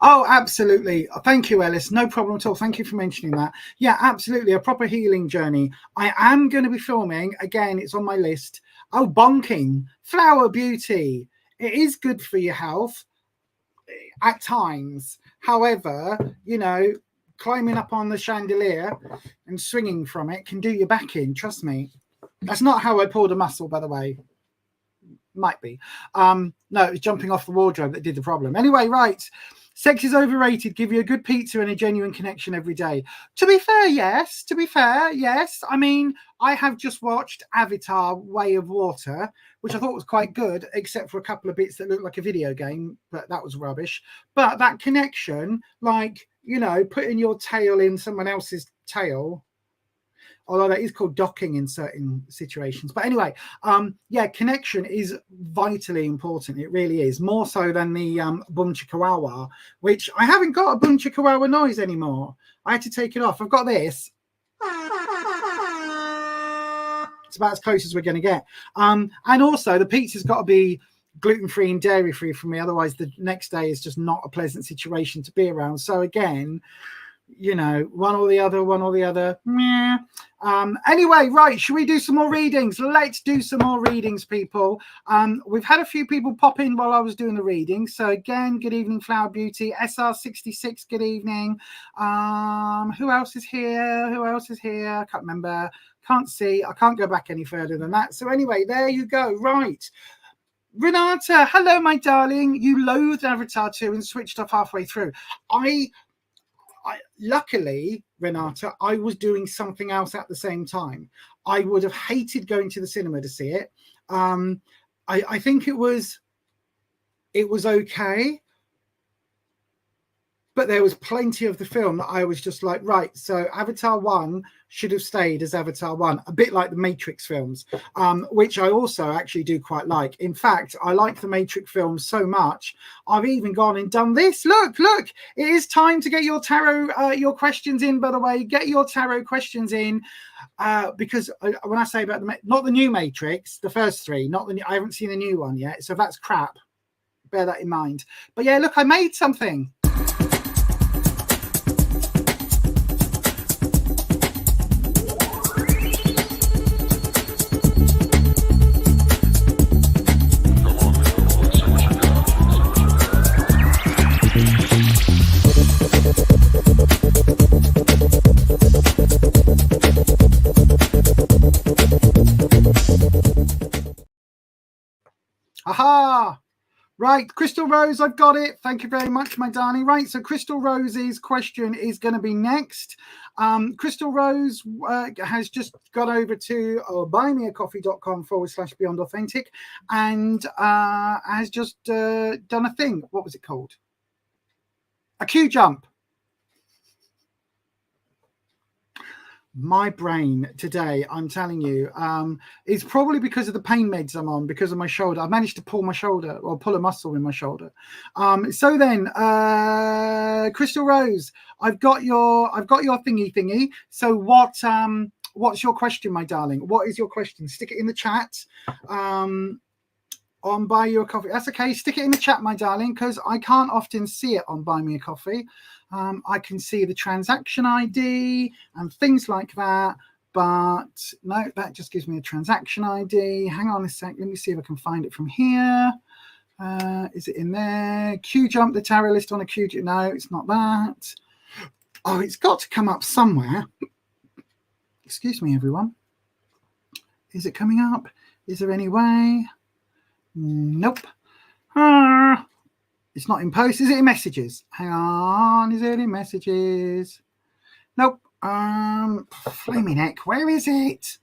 Oh, absolutely. Thank you, Ellis. No problem at all. Thank you for mentioning that. Yeah, absolutely. A proper healing journey. I am going to be filming. Again, it's on my list. Oh, bonking. Flower beauty. It is good for your health at times. However, you know, climbing up on the chandelier and swinging from it can do your back in. Trust me. That's not how I pulled a muscle, by the way. Might be. No, it was jumping off the wardrobe that did the problem. Anyway, right. Sex is overrated. Give you a good pizza and a genuine connection every day. To be fair, yes. To be fair, yes. I mean, I have just watched Avatar Way of Water, which I thought was quite good, except for a couple of bits that looked like a video game, but that was rubbish. But that connection, like, you know, putting your tail in someone else's tail, although that is called docking in certain situations. But anyway, yeah, connection is vitally important. It really is, more so than the boom chikawawa, which I haven't got a boom chikawawa noise anymore. I had to take it off. I've got this. It's about as close as we're going to get. And also the pizza's got to be gluten-free and dairy-free for me. Otherwise, the next day is just not a pleasant situation to be around. So again, you know, one or the other, one or the other. Meh. Anyway, right, should we do some more readings? Let's do some more readings, people. We've had a few people pop in while I was doing the reading. So again, good evening, Flower Beauty. SR66, good evening. Who else is here? Who else is here? I can't remember. Can't see. I can't go back any further than that. So anyway, there you go. Right. Renata, hello, my darling. You loathed Avatar 2 and switched off halfway through. Luckily, Renata, I was doing something else at the same time. I would have hated going to the cinema to see it. I think it was okay, but there was plenty of the film that I was just like, right, so Avatar 1 should have stayed as Avatar 1, a bit like the Matrix films, which I also actually do quite like. In fact, I like the Matrix films so much, I've even gone and done this. Look, it is time to get your tarot, your questions in, by the way. Get your tarot questions in, because when I say about not the new Matrix, the first three, not the new, I haven't seen the new one yet, so if that's crap, bear that in mind. But yeah, look, I made something. Aha! Right, Crystal Rose, I've got it. Thank you very much, my darling. Right, so Crystal Rose's question is going to be next. Crystal Rose has just got over to buymeacoffee.com/beyondauthentic and has just done a thing. What was it called? A QJUMP. My brain today, I'm telling you, it's probably because of the pain meds I'm on, because of my shoulder. I managed to pull my shoulder, or pull a muscle in my shoulder. So then, Crystal Rose, I've got your thingy. So what what's your question, my darling? What is your question? Stick it in the chat. On Buy You a Coffee. That's okay. Stick it in the chat, my darling, because I can't often see it on Buy Me a Coffee. I can see the transaction ID and things like that. But no, that just gives me a transaction ID. Hang on a sec. Let me see if I can find it from here. Is it in there? QJUMP, the tarot list on a QJUMP. No, it's not that. Oh, it's got to come up somewhere. Excuse me, everyone. Is it coming up? Is there any way? Nope. It's not in post. Is it in messages? Hang on. Is it in messages? Nope. Flaming heck. Where is it?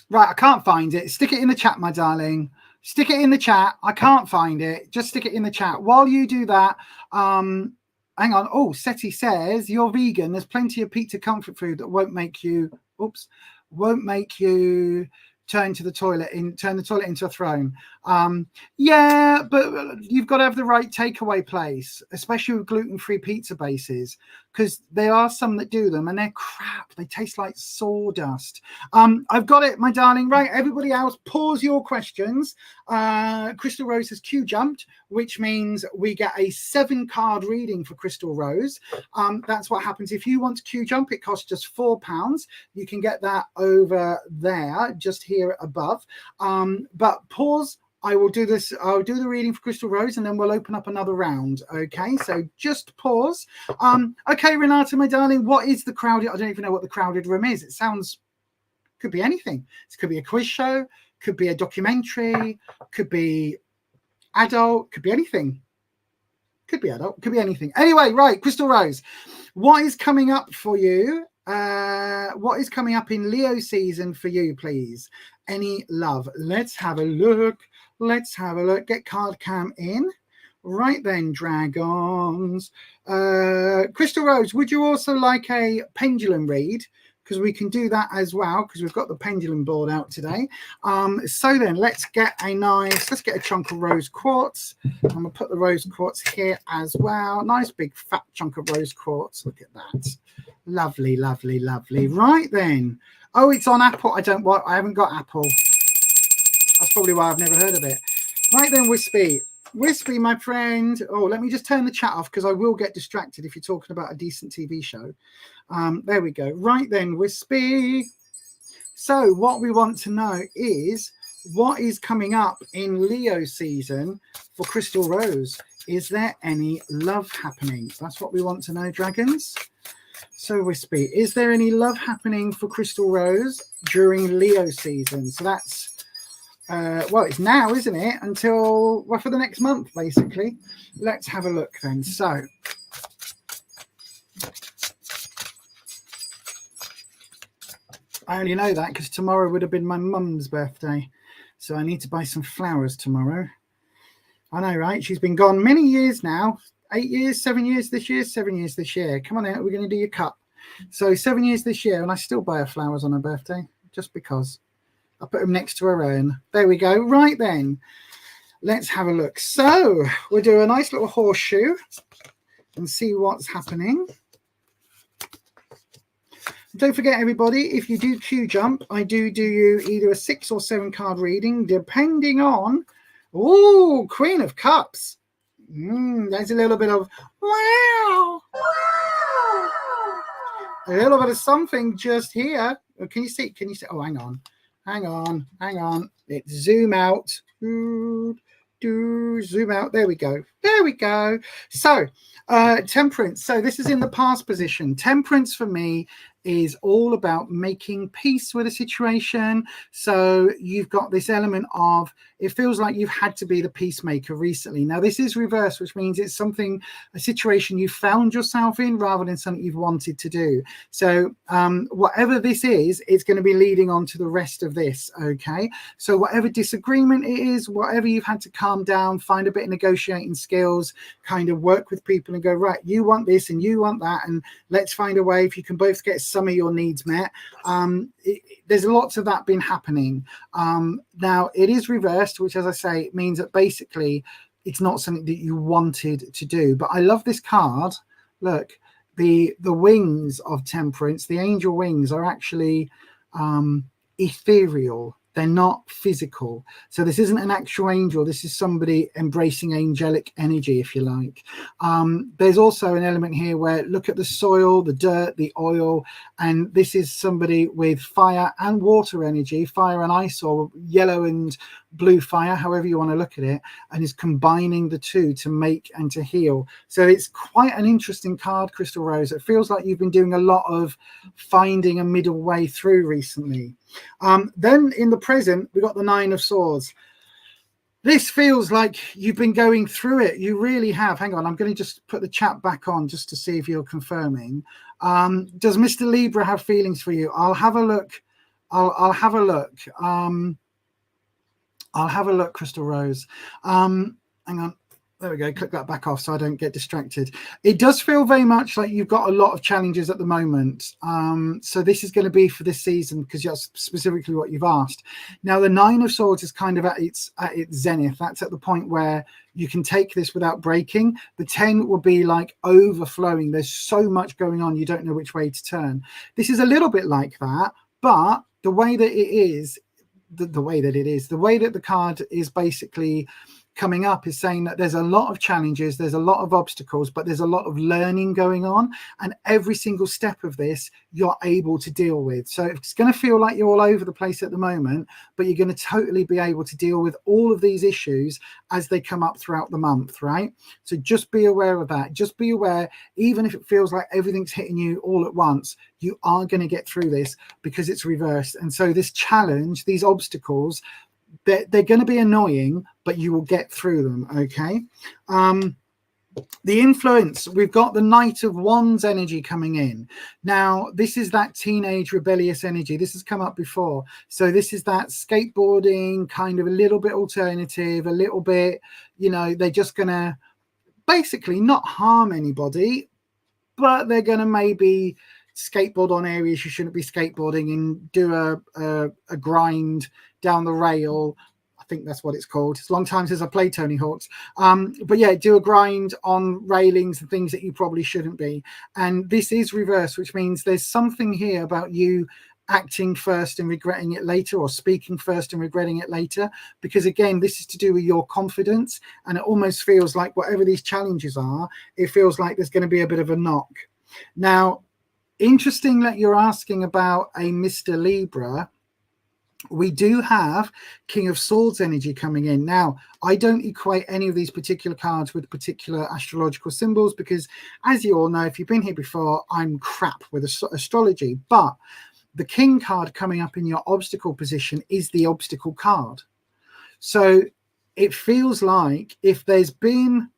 Right, I can't find it. Stick it in the chat, my darling. Stick it in the chat. I can't find it. Just stick it in the chat. While you do that, hang on. Oh, Seti says you're vegan. There's plenty of pizza comfort food that won't make you turn the toilet into a throne. Yeah, but you've got to have the right takeaway place, especially with gluten-free pizza bases, because there are some that do them and they're crap. They taste like sawdust. I've got it, my darling. Right, everybody else, pause your questions. Crystal Rose has QJumped, which means we get a 7-card reading for Crystal Rose. That's what happens if you want to QJump. It costs just £4. You can get that over there, just here above. But pause. I will do this. I'll do the reading for Crystal Rose and then we'll open up another round. Okay, so just pause. Okay, Renata, my darling, what is the crowded? I don't even know what the crowded room is. It sounds, could be anything. It could be a quiz show, could be a documentary, could be adult, could be anything. Could be adult, could be anything. Anyway, right, Crystal Rose, what is coming up for you? What is coming up in Leo season for you, please? Any love? Let's have a look. Let's have a look. Get card cam in. Right then, dragons. Crystal Rose, would you also like a pendulum read? Because we can do that as well, because we've got the pendulum board out today. So then let's get a chunk of rose quartz. I'm going to put the rose quartz here as well. Nice big fat chunk of rose quartz. Look at that. Lovely, lovely, lovely. Right then. Oh, it's on Apple. I haven't got Apple. That's probably why I've never heard of it. Right then, Wispy. Wispy, my friend. Oh, let me just turn the chat off because I will get distracted if you're talking about a decent TV show. There we go. Right then, Wispy. So what we want to know is what is coming up in Leo season for Crystal Rose. Is there any love happening? That's what we want to know, dragons. So Wispy, is there any love happening for Crystal Rose during Leo season? So that's, well, it's now, isn't it? Until, well, for the next month, basically. Let's have a look then. So, I only know that because tomorrow would have been my mum's birthday. So I need to buy some flowers tomorrow. I know, right? She's been gone many years now. 8 years, 7 years this year, 7 years this year. Come on out, we're going to do your cup. So 7 years this year, and I still buy her flowers on her birthday, just because. I put them next to her own. There we go. Right then, let's have a look. So we'll do a nice little horseshoe and see what's happening. Don't forget, everybody, if you do QJump, I do you either a 6 or 7 card reading, depending on, oh, Queen of Cups. There's a little bit of wow. A little bit of something just here. Oh, can you see? Can you see? Oh, hang on. Let's zoom out. Zoom out. There we go. There we go. So, Temperance. So this is in the past position. Temperance for me is all about making peace with a situation. So you've got this element of, it feels like you've had to be the peacemaker recently. Now this is reverse, which means it's something, a situation you found yourself in rather than something you've wanted to do. So whatever this is, it's going to be leading on to the rest of this. Okay. So whatever disagreement it is, whatever you've had to calm down, find a bit of negotiating skills, kind of work with people and go, right, you want this and you want that. And let's find a way if you can both get some of your needs met. There's lots of that been happening. Now it is reversed, which, as I say, means that basically it's not something that you wanted to do. But I love this card. Look, the wings of temperance, the angel wings, are actually ethereal. They're not physical. So this isn't an actual angel. This is somebody embracing angelic energy, if you like. There's also an element here where look at the soil, the dirt, the oil, and this is somebody with fire and water energy, fire and ice, or yellow and blue fire, however you want to look at it, and is combining the two to make and to heal. So it's quite an interesting card, Crystal Rose. It feels like you've been doing a lot of finding a middle way through recently. Then in the present, we've got the Nine of Swords. This feels like you've been going through it. You really have. Hang on, I'm going to just put the chat back on just to see if you're confirming. Does Mr. Libra have feelings for you? I'll have a look. I'll have a look. I'll have a look, Crystal Rose. Hang on. There we go. Click that back off so I don't get distracted. It does feel very much like you've got a lot of challenges at the moment. So this is going to be for this season because that's specifically what you've asked. Now, the Nine of Swords is kind of at its zenith. That's at the point where you can take this without breaking. The 10 will be like overflowing. There's so much going on. You don't know which way to turn. This is a little bit like that, but the way that it is, the way that the card is basically coming up is saying that there's a lot of challenges, there's a lot of obstacles, but there's a lot of learning going on, and every single step of this you're able to deal with. So it's going to feel like you're all over the place at the moment, but you're going to totally be able to deal with all of these issues as they come up throughout the month, right? So just be aware of that. Just be aware, even if it feels like everything's hitting you all at once, you are going to get through this because it's reversed. And so this challenge, these obstacles, they're going to be annoying, but you will get through them. Okay. The influence, we've got the Knight of Wands energy coming in. Now, this is that teenage rebellious energy. This has come up before. So this is that skateboarding, kind of a little bit alternative, a little bit, you know, they're just going to basically not harm anybody, but they're going to maybe skateboard on areas you shouldn't be skateboarding and do a grind down the rail. I think that's what it's called. It's a long time since I played Tony Hawk's. But yeah, do a grind on railings and things that you probably shouldn't be. And this is reverse, which means there's something here about you acting first and regretting it later, or speaking first and regretting it later, because again, this is to do with your confidence. And it almost feels like whatever these challenges are, it feels like there's going to be a bit of a knock. Now, interesting that you're asking about a Mr. Libra. We do have King of Swords energy coming in. Now, I don't equate any of these particular cards with particular astrological symbols because, as you all know, if you've been here before, I'm crap with astrology. But the King card coming up in your obstacle position is the obstacle card. So it feels like if there's been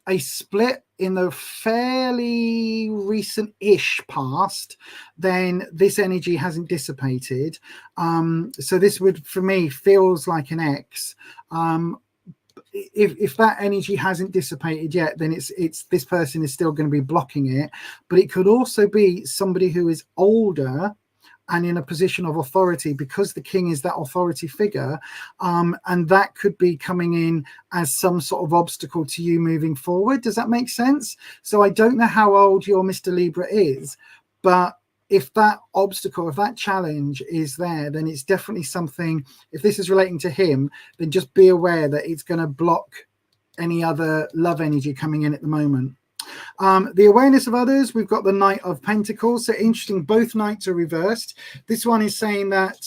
a split in the fairly recent-ish past, then this energy hasn't dissipated. So this would, for me, feels like an X. If that energy hasn't dissipated yet, then it's this person is still going to be blocking it. But it could also be somebody who is older and in a position of authority, because the King is that authority figure, and that could be coming in as some sort of obstacle to you moving forward. Does that make sense? So I don't know how old your Mr. Libra is, but if that obstacle, if that challenge is there, then it's definitely something. If this is relating to him, then just be aware that it's going to block any other love energy coming in at the moment. The awareness of others, we've got the Knight of Pentacles. So interesting, both knights are reversed. This one is saying that,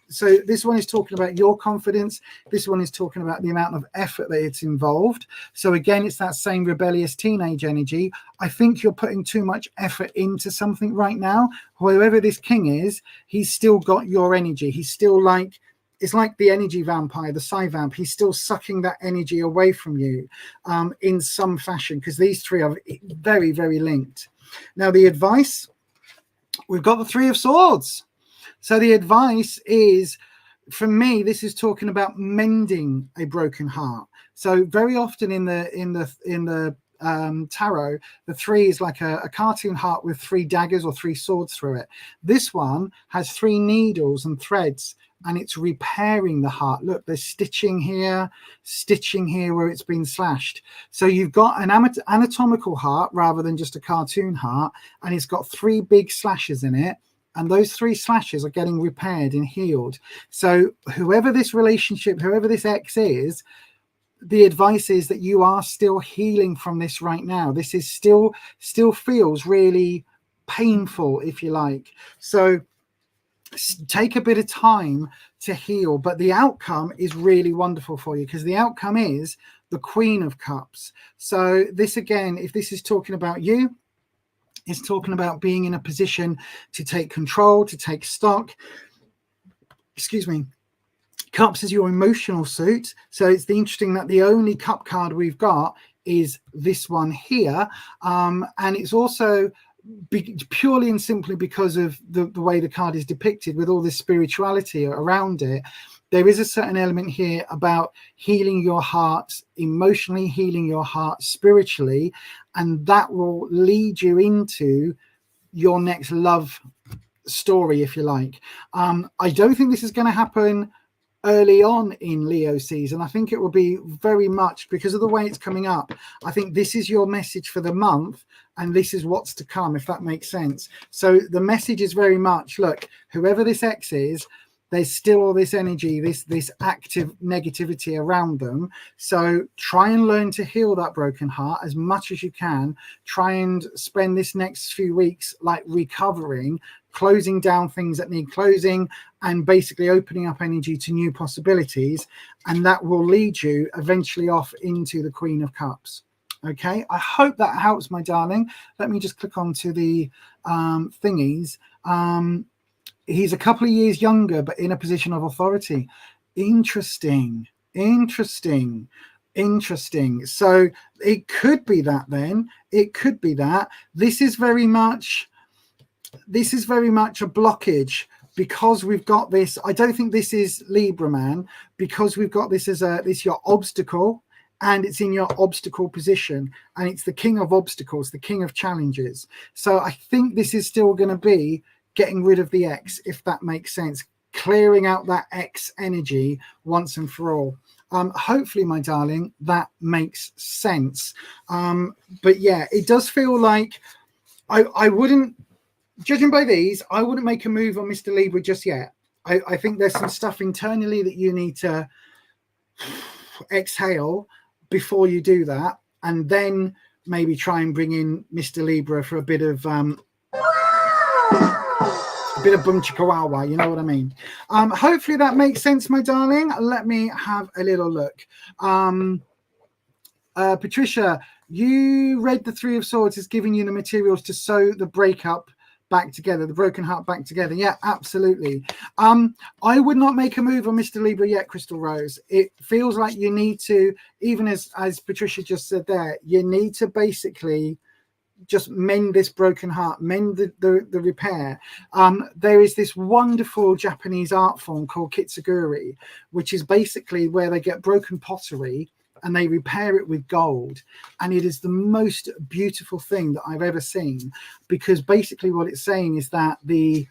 so this one is talking about your confidence. This one is talking about the amount of effort that it's involved. So again, it's that same rebellious teenage energy. I think you're putting too much effort into something right now. Whoever this King is, he's still got your energy. He's still like, it's like the energy vampire, the Psy Vamp. He's still sucking that energy away from you in some fashion, because these three are very, very linked. Now, the advice, we've got the Three of Swords. So the advice is, for me, this is talking about mending a broken heart. So very often in the tarot, the three is like a cartoon heart with three daggers or three swords through it. This one has three needles and threads and it's repairing the heart. Look, there's stitching here where it's been slashed. So you've got an anatomical heart rather than just a cartoon heart, and it's got 3 big slashes in it. And those 3 slashes are getting repaired and healed. So whoever this relationship, whoever this ex is, the advice is that you are still healing from this right now. This is still feels really painful, if you like. So take a bit of time to heal, but the outcome is really wonderful for you, because the outcome is the Queen of Cups. So this, again, if this is talking about you, it's talking about being in a position to take control, to take stock. Excuse me. Cups is your emotional suit. So it's interesting that the only cup card we've got is this one here. And it's also purely and simply because of the way the card is depicted, with all this spirituality around it. There is a certain element here about healing your heart emotionally, healing your heart spiritually, and that will lead you into your next love story, if you like. I don't think this is going to happen early on in Leo season. I think it will be very much because of the way it's coming up. I think this is your message for the month, and this is what's to come, if that makes sense. So the message is very much, look, whoever this ex is, there's still all this energy, this active negativity around them. So try and learn to heal that broken heart as much as you can. Try and spend this next few weeks like recovering, closing down things that need closing, and basically opening up energy to new possibilities. And that will lead you eventually off into the Queen of Cups. Okay, I hope that helps, my darling. Let me just click onto the thingies. He's a couple of years younger, but in a position of authority. Interesting. So it could be that then. It could be that. This is very much a blockage, because we've got this. I don't think this is Libra, man, because we've got this as this your obstacle, and it's in your obstacle position, and it's the king of obstacles, the king of challenges. So I think this is still going to be getting rid of the X, if that makes sense, clearing out that X energy once and for all. Hopefully, my darling, that makes sense. But yeah, it does feel like I wouldn't, judging by these, I wouldn't make a move on Mr. Libra just yet. I think there's some stuff internally that you need to exhale before you do that, and then maybe try and bring in Mr. Libra for a bit of boom chicka wow wow, you know what I mean. Hopefully that makes sense, my darling. Let me have a little look. Patricia, you read the Three of Swords is giving you the materials to sew the breakup back together, the broken heart back together. Yeah, absolutely. I would not make a move on Mr. Libra yet, Crystal Rose. It feels like you need to, even as Patricia just said there, you need to basically just mend this broken heart, mend the repair. There is this wonderful Japanese art form called kitsuguri, which is basically where they get broken pottery and they repair it with gold, and it is the most beautiful thing that I've ever seen, because basically what it's saying is that the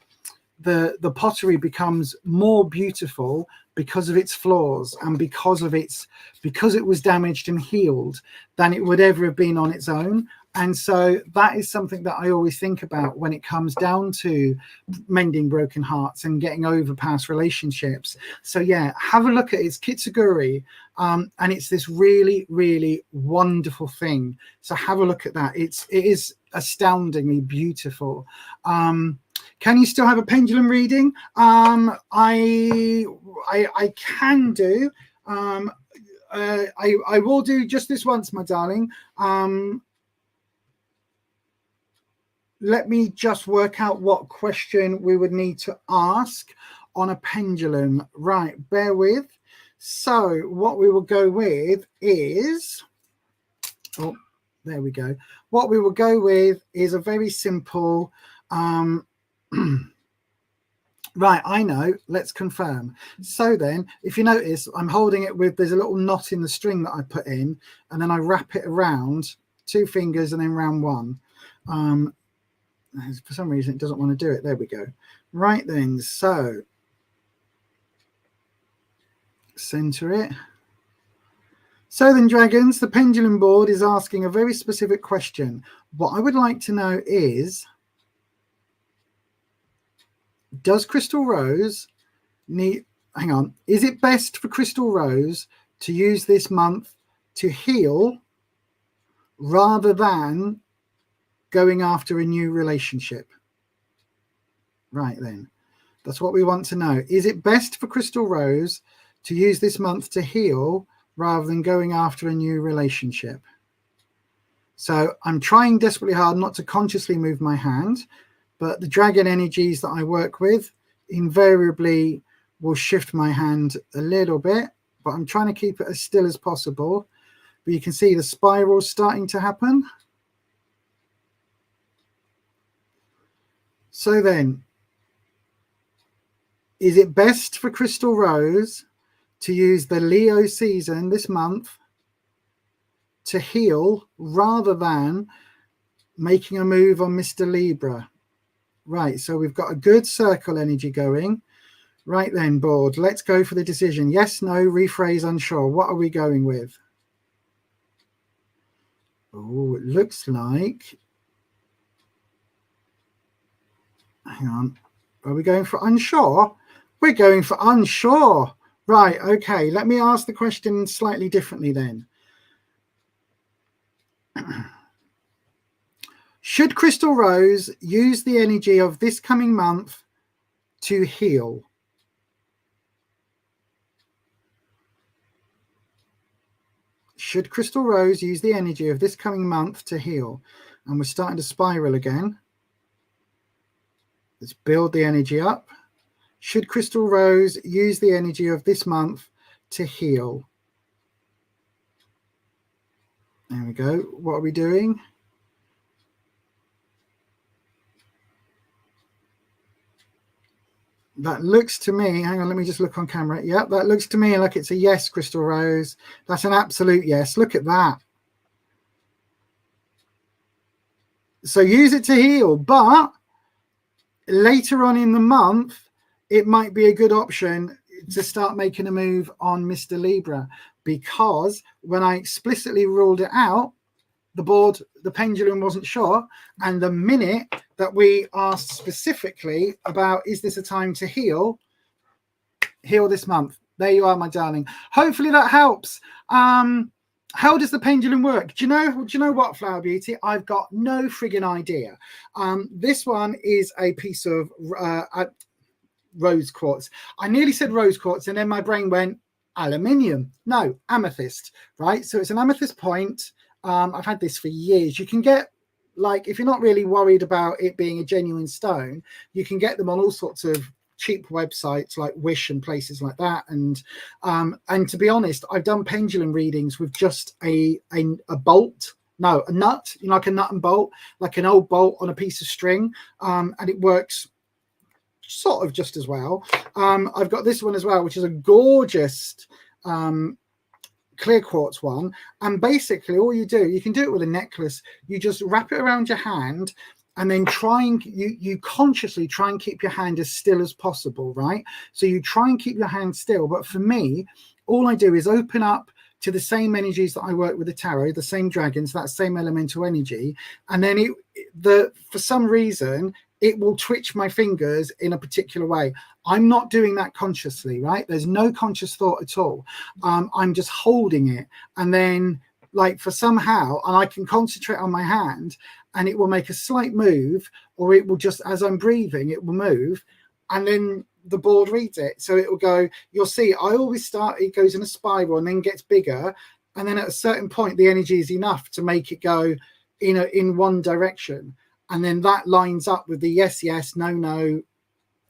pottery becomes more beautiful because of its flaws and because it was damaged and healed than it would ever have been on its own. And so that is something that I always think about when it comes down to mending broken hearts and getting over past relationships. So yeah, have a look at it. It's kitsuguri, and it's this really, really wonderful thing. So have a look at that. It is astoundingly beautiful. Can you still have a pendulum reading? I can do. I will do just this once, my darling. Let me just work out what question we would need to ask on a pendulum. Right, bear with. So what we will go with is, oh, there we go. What we will go with is a very simple, right, I know, let's confirm. So then, if you notice, I'm holding it with, there's a little knot in the string that I put in, and then I wrap it around 2 fingers and then round 1. For some reason, it doesn't want to do it. There we go. Right then, so center it. So then, dragons, the pendulum board is asking a very specific question. What I would like to know is, does Crystal Rose need, hang on, is it best for Crystal Rose to use this month to heal rather than going after a new relationship? Right then, that's what we want to know. Is it best for Crystal Rose to use this month to heal rather than going after a new relationship? So I'm trying desperately hard not to consciously move my hand, but the dragon energies that I work with invariably will shift my hand a little bit, but I'm trying to keep it as still as possible. But you can see the spiral starting to happen. So then, is it best for Crystal Rose to use the Leo season this month to heal rather than making a move on Mr. Libra? Right, so we've got a good circle energy going. Right then, board, let's go for the decision. Yes, no, rephrase, unsure. What are we going with? Oh, it looks like... Hang on. Are we going for unsure? We're going for unsure. Right, okay. Let me ask the question slightly differently then. Should Crystal Rose use the energy of this coming month to heal? Should Crystal Rose use the energy of this coming month to heal? And we're starting to spiral again. Let's build the energy up. Should Crystal Rose use the energy of this month to heal? There we go. What are we doing? That looks to me, hang on, let me just look on camera. Yep, that looks to me like it's a yes, Crystal Rose. That's an absolute yes. Look at that. So use it to heal, but later on in the month, it might be a good option to start making a move on Mr. Libra, because when I explicitly ruled it out, the board, the pendulum wasn't sure. And the minute that we asked specifically about, is this a time to heal this month? There you are, my darling. Hopefully that helps. How does the pendulum work? Do you know what, Flower Beauty? I've got no friggin' idea. This one is a piece of rose quartz. I nearly said rose quartz, and then my brain went aluminium. No, amethyst, right? So it's an amethyst point. I've had this for years. You can get, like, if you're not really worried about it being a genuine stone, you can get them on all sorts of cheap websites like Wish and places like that. And to be honest, I've done pendulum readings with just a bolt, no, a nut, you know, like a nut and bolt, like an old bolt on a piece of string, and it works sort of just as well. I've got this one as well, which is a gorgeous clear quartz one, and basically all you do, you can do it with a necklace. You just wrap it around your hand, and then you consciously try and keep your hand as still as possible, right? So you try and keep your hand still. But for me, all I do is open up to the same energies that I work with the tarot, the same dragons, that same elemental energy, and then for some reason it will twitch my fingers in a particular way. I'm not doing that consciously, right? There's no conscious thought at all. I'm just holding it, and then, like, for somehow, and I can concentrate on my hand, and it will make a slight move, or it will just, as I'm breathing, it will move, and then the board reads it. So it will go, you'll see, I always start, it goes in a spiral and then gets bigger, and then at a certain point, the energy is enough to make it go in one direction. And then that lines up with the yes, yes, no, no.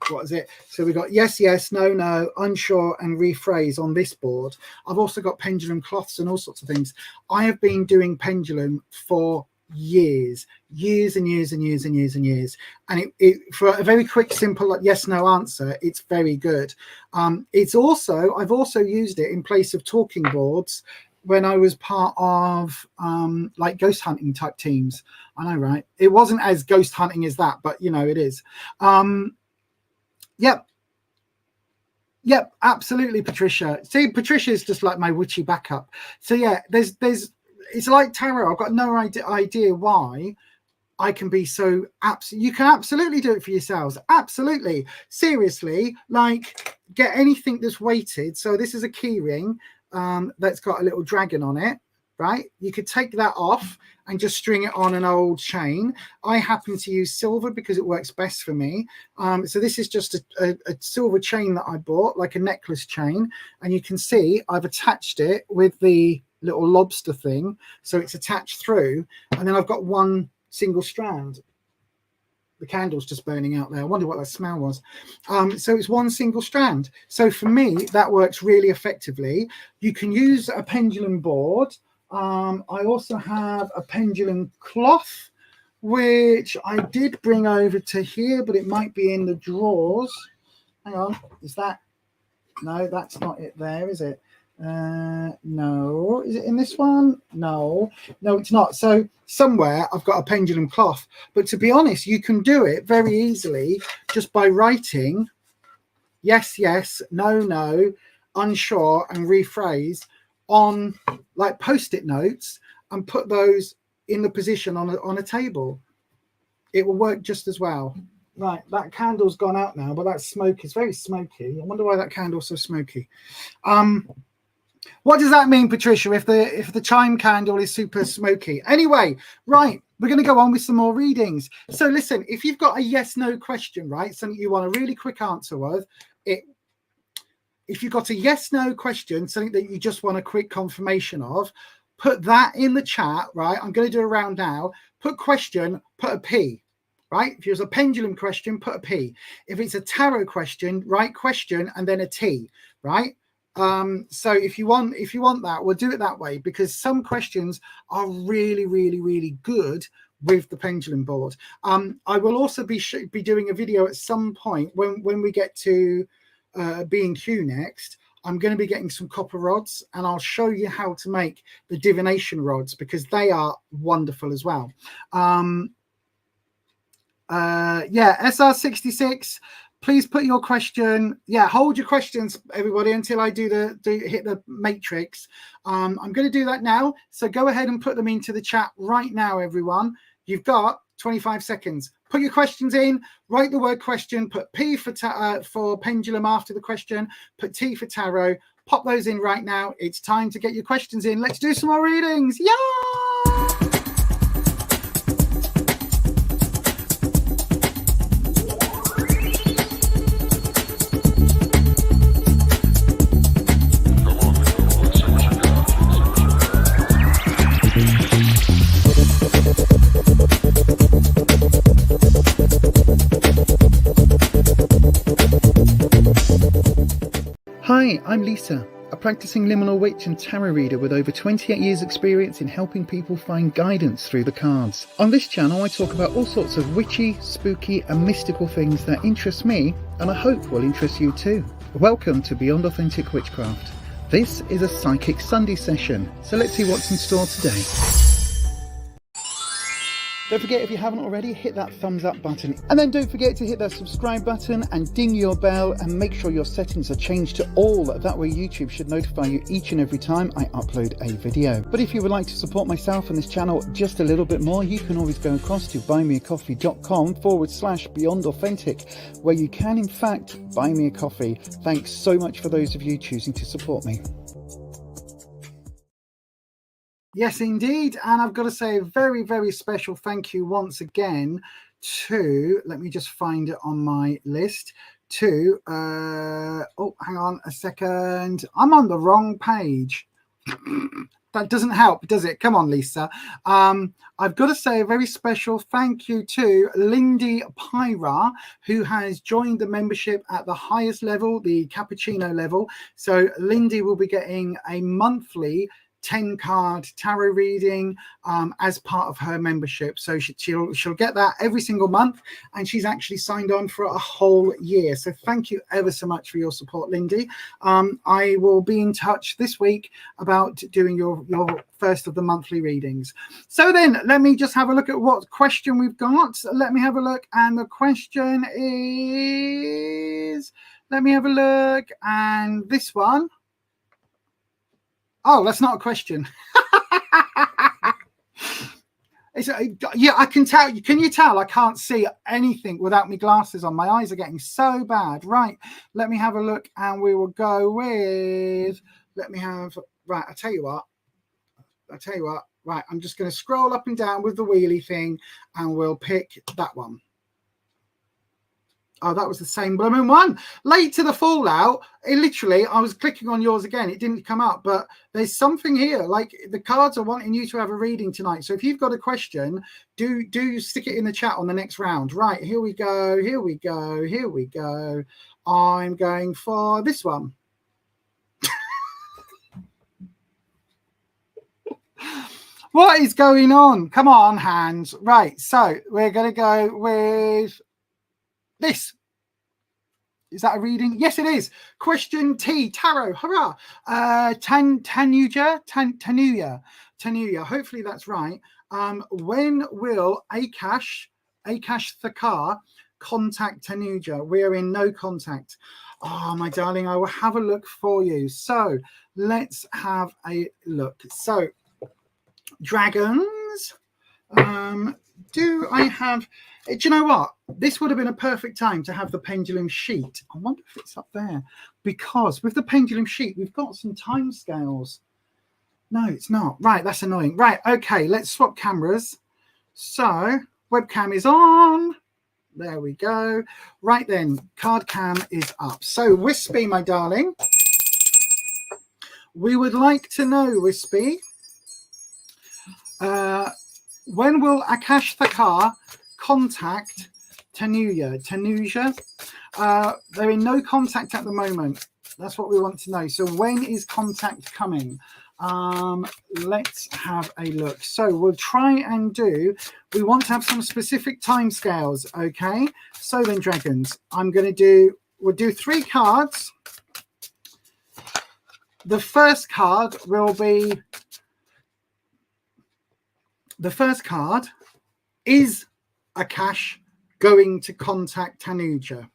What is it? So we've got yes, yes, no, no, unsure, and rephrase on this board. I've also got pendulum cloths and all sorts of things. I have been doing pendulum for years and years and years and years and years. And it for a very quick, simple, like, yes, no answer, it's very good. I've also used it in place of talking boards when I was part of like ghost hunting type teams. I know, right? It wasn't as ghost hunting as that, but you know, it is. Yep. Yep, absolutely, Patricia. See, Patricia is just like my witchy backup. So yeah, it's like tarot. I've got no idea why I can be so you can absolutely do it for yourselves. Absolutely. Seriously, like get anything that's weighted. So this is a key ring that's got a little dragon on it, right? You could take that off and just string it on an old chain. I happen to use silver because it works best for me. So this is just a silver chain that I bought, like a necklace chain. And you can see I've attached it with the little lobster thing. So it's attached through. And then I've got one single strand. The candle's just burning out there. I wonder what that smell was. So it's one single strand. So for me, that works really effectively. You can use a pendulum board. I also have a pendulum cloth, which I did bring over to here, but it might be in the drawers. Hang on, is that? No, that's not it there, is it? No, is it in this one? No, it's not. So somewhere I've got a pendulum cloth, but to be honest, you can do it very easily just by writing yes, yes, no, no, unsure, and rephrase on like post-it notes and put those in the position on a table. It will work just as well. Right, that candle's gone out now, but that smoke is very smoky. I wonder why that candle's so smoky. What does that mean, Patricia, if the chime candle is super smoky? Anyway, right, we're going to go on with some more readings. So listen, if you've got a yes-no question, right, something you want a really quick answer with, if you've got a yes-no question, something that you just want a quick confirmation of, put that in the chat, right? I'm going to do a round now. Put question, put a P, right? If it's a pendulum question, put a P. If it's a tarot question, write question and then a T, right? So if you want that, we'll do it that way, because some questions are really, really, really good with the pendulum board. I will also be doing a video at some point when we get to B&Q next. I'm going to be getting some copper rods, and I'll show you how to make the divination rods, because they are wonderful as well. Yeah, SR66, please put your question. Yeah, hold your questions, everybody, until I hit the matrix. I'm going to do that now. So go ahead and put them into the chat right now, everyone. You've got 25 seconds. Put your questions in, write the word question, put P for pendulum after the question, put T for tarot, pop those in right now. It's time to get your questions in. Let's do some more readings. Yeah! Hi, I'm Lisa, a practicing liminal witch and tarot reader with over 28 years experience in helping people find guidance through the cards. On this channel I talk about all sorts of witchy, spooky and mystical things that interest me and I hope will interest you too. Welcome to Beyond Authentic Witchcraft. This is a Psychic Sunday session, so let's see what's in store today. Don't forget, if you haven't already, hit that thumbs up button. And then don't forget to hit that subscribe button and ding your bell and make sure your settings are changed to all. That way YouTube should notify you each and every time I upload a video. But if you would like to support myself and this channel just a little bit more, you can always go across to buymeacoffee.com/Beyond Authentic, where you can in fact buy me a coffee. Thanks so much for those of you choosing to support me. Yes, indeed. And I've got to say a very, very special thank you once again to, let me just find it on my list, to, oh, hang on a second. I'm on the wrong page. That doesn't help, does it? Come on, Lisa. I've got to say a very special thank you to Lindy Pyra, who has joined the membership at the highest level, the cappuccino level. So Lindy will be getting a monthly 10-card tarot reading as part of her membership. So she'll get that every single month, and she's actually signed on for a whole year. So thank you ever so much for your support, Lindy. I will be in touch this week about doing your first of the monthly readings. So then let me just have a look at what question we've got. Let me have a look, and the question is, Let me have a look. And this one. Oh, that's not a question. Yeah, I can tell. Can you tell? I can't see anything without my glasses on. My eyes are getting so bad. Right. Let me have a look, and we will go with. Let me have. Right. I tell you what. Right. I'm just going to scroll up and down with the wheelie thing, and we'll pick that one. Oh, that was the same blooming one. Late to the fallout. It literally, I was clicking on yours again. It didn't come up, but there's something here. Like the cards are wanting you to have a reading tonight. So if you've got a question, do stick it in the chat on the next round. Right, here we go. Here we go. Here we go. I'm going for this one. What is going on? Come on, hands. Right, so we're going to go with this. Is that a reading? Yes, it is. Question T, tarot, hurrah. Tanuya. Hopefully that's right. When will Akash Thakar contact Tanuja? We're in no contact. Oh, my darling, I will have a look for you. So let's have a look. So dragons. Do I have... Do you know what? This would have been a perfect time to have the pendulum sheet. I wonder if it's up there. Because with the pendulum sheet, we've got some time scales. No, it's not. Right, that's annoying. Right, okay, let's swap cameras. So, webcam is on. There we go. Right then, card cam is up. So, Wispy, my darling. We would like to know, Wispy, when will Akash Thakar contact Tanuja? They're in no contact at the moment. That's what we want to know. So when is contact coming? Let's have a look. So we'll try and do, we want to have some specific time scales. Okay. So then, dragons, we'll do 3 cards. The first card is Akash going to contact Tanuja,